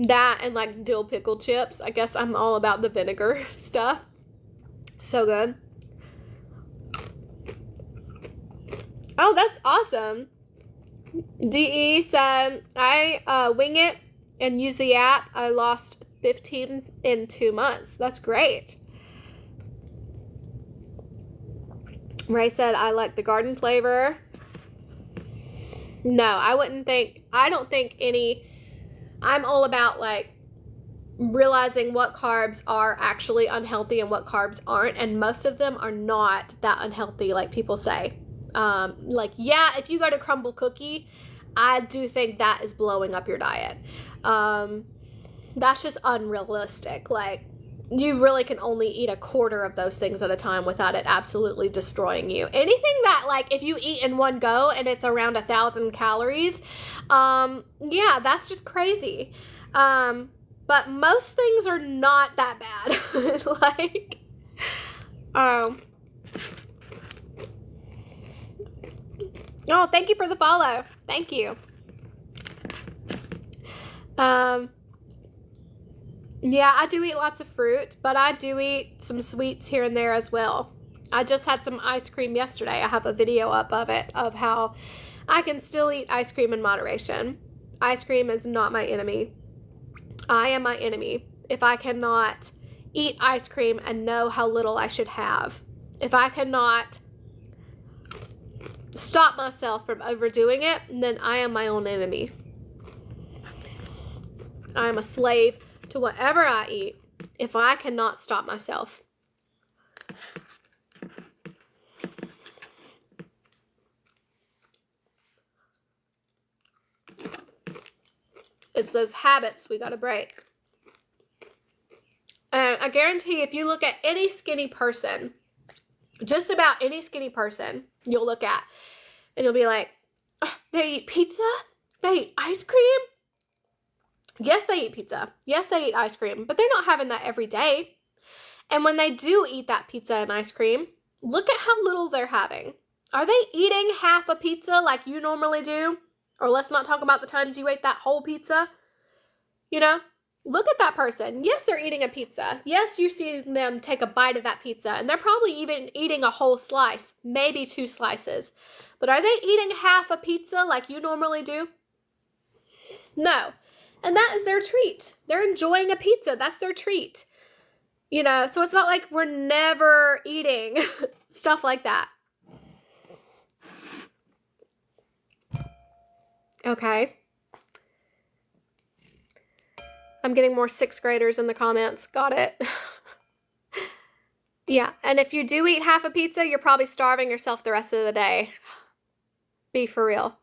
That and like dill pickle chips. I guess I'm all about the vinegar stuff. So good. Oh, that's awesome. DE said, I wing it and use the app. I lost 15 in 2 months. That's great. Ray said, I like the garden flavor. No, I don't think I'm all about like realizing what carbs are actually unhealthy and what carbs aren't, and most of them are not that unhealthy like people say. Like, yeah, if you go to Crumble Cookie, I do think that is blowing up your diet. That's just unrealistic. Like, you really can only eat a quarter of those things at a time without it absolutely destroying you. Anything that, like, if you eat in one go and it's around 1,000 calories, yeah, that's just crazy. But most things are not that bad. Like, oh, thank you for the follow. Thank you. Yeah, I do eat lots of fruit, but I do eat some sweets here and there as well. I just had some ice cream yesterday. I have a video up of it, of how I can still eat ice cream in moderation. Ice cream is not my enemy. I am my enemy. If I cannot eat ice cream and know how little I should have, if I cannot stop myself from overdoing it, then I am my own enemy. I am a slave to whatever I eat if I cannot stop myself. It's those habits we gotta break. And I guarantee if you look at any skinny person, just about any skinny person you'll look at, and you'll be like, oh, they eat pizza? They eat ice cream? Yes, they eat pizza. Yes, they eat ice cream, but they're not having that every day. And when they do eat that pizza and ice cream, look at how little they're having. Are they eating half a pizza like you normally do? Or let's not talk about the times you ate that whole pizza. You know, look at that person. Yes, they're eating a pizza. Yes, you see them take a bite of that pizza, and they're probably even eating a whole slice, maybe 2 slices. But are they eating half a pizza like you normally do? No. And that is their treat. They're enjoying a pizza. That's their treat. You know, so it's not like we're never eating stuff like that. Okay. I'm getting more 6th graders in the comments. Got it. Yeah, and if you do eat half a pizza, you're probably starving yourself the rest of the day. Be for real.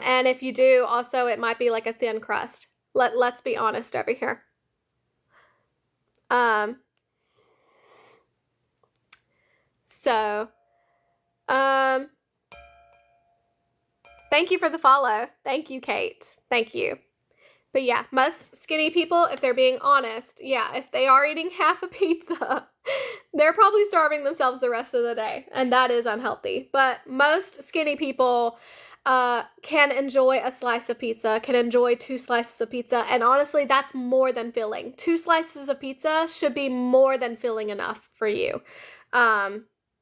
And if you do, also, it might be like a thin crust. Let's be honest over here. Thank you for the follow. Thank you, Kate. Thank you. But yeah, most skinny people, if they're being honest, yeah, if they are eating half a pizza, they're probably starving themselves the rest of the day, and that is unhealthy. But most skinny people can enjoy a slice of pizza, can enjoy 2 slices of pizza, and honestly, that's more than filling. 2 slices of pizza should be more than filling enough for you.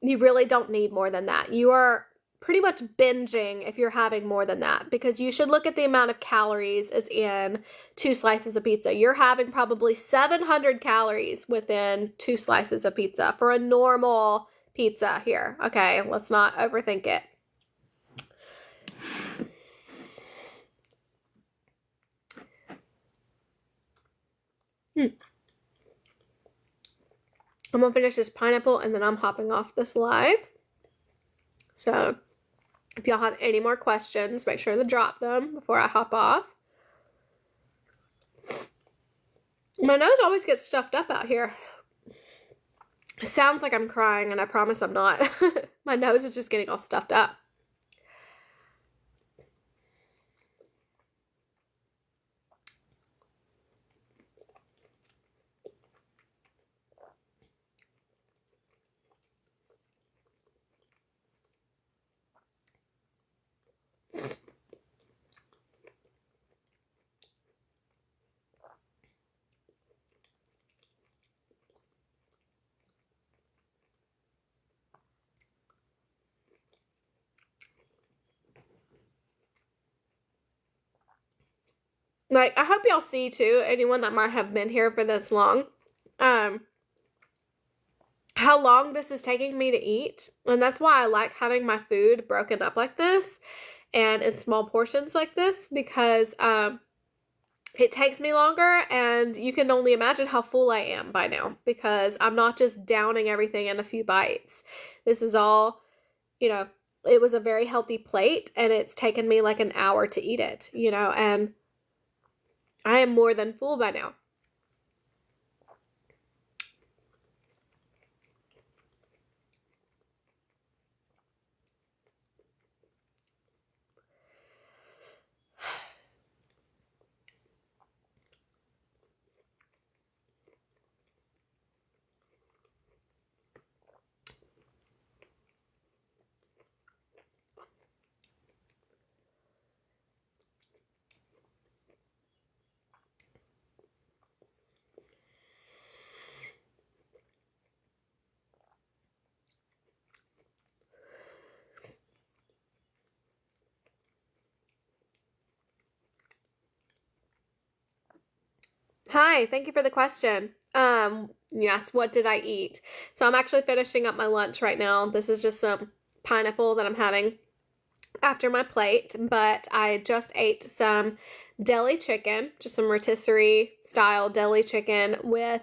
You really don't need more than that. You are pretty much binging if you're having more than that, because you should look at the amount of calories is in 2 slices of pizza. You're having probably 700 calories within 2 slices of pizza for a normal pizza here. Okay, let's not overthink it. I'm gonna finish this pineapple and then I'm hopping off this live. So if y'all have any more questions, make sure to drop them before I hop off. My nose always gets stuffed up out here. It sounds like I'm crying, and I promise I'm not. My nose is just getting all stuffed up. Like, I hope y'all see too, anyone that might have been here for this long, how long this is taking me to eat. And that's why I like having my food broken up like this and in small portions like this, because it takes me longer, and you can only imagine how full I am by now, because I'm not just downing everything in a few bites. This is all, it was a very healthy plate, and it's taken me like an hour to eat it, and I am more than full by now. Hi, thank you for the question. Yes, what did I eat? So I'm actually finishing up my lunch right now. This is just some pineapple that I'm having after my plate, but I just ate some deli chicken, just some rotisserie style deli chicken with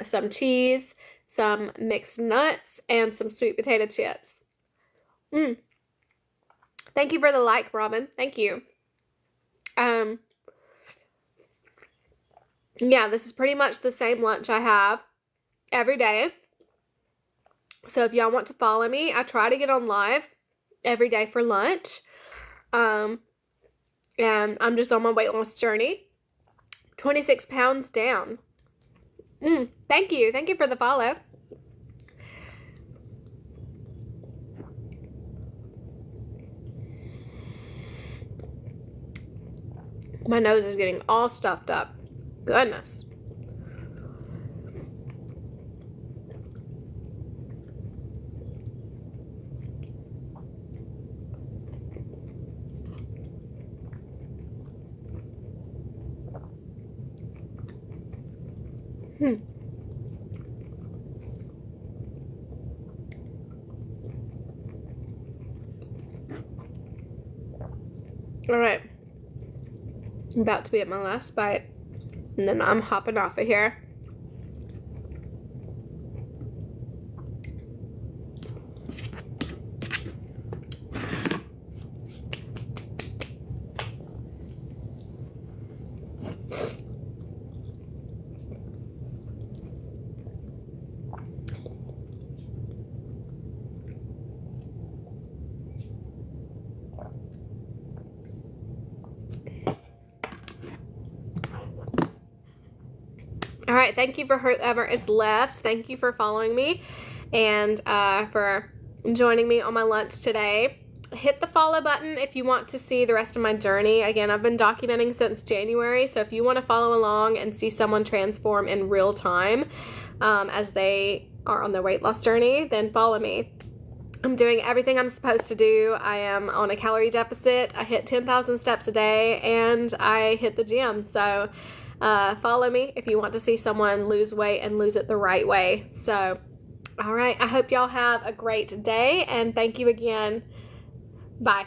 some cheese, some mixed nuts, and some sweet potato chips. Thank you for the like, Robin. Thank you. Yeah, this is pretty much the same lunch I have every day. So if y'all want to follow me, I try to get on live every day for lunch. And I'm just on my weight loss journey. 26 pounds down. Thank you. Thank you for the follow. My nose is getting all stuffed up. Goodness. All right. I'm about to be at my last bite, and then I'm hopping off of here. All right, thank you for whoever is left. Thank you for following me and for joining me on my lunch today. Hit the follow button if you want to see the rest of my journey. Again, I've been documenting since January, so if you want to follow along and see someone transform in real time as they are on their weight loss journey, then follow me. I'm doing everything I'm supposed to do. I am on a calorie deficit. I hit 10,000 steps a day, and I hit the gym. So follow me if you want to see someone lose weight and lose it the right way. So, all right. I hope y'all have a great day, and thank you again. Bye.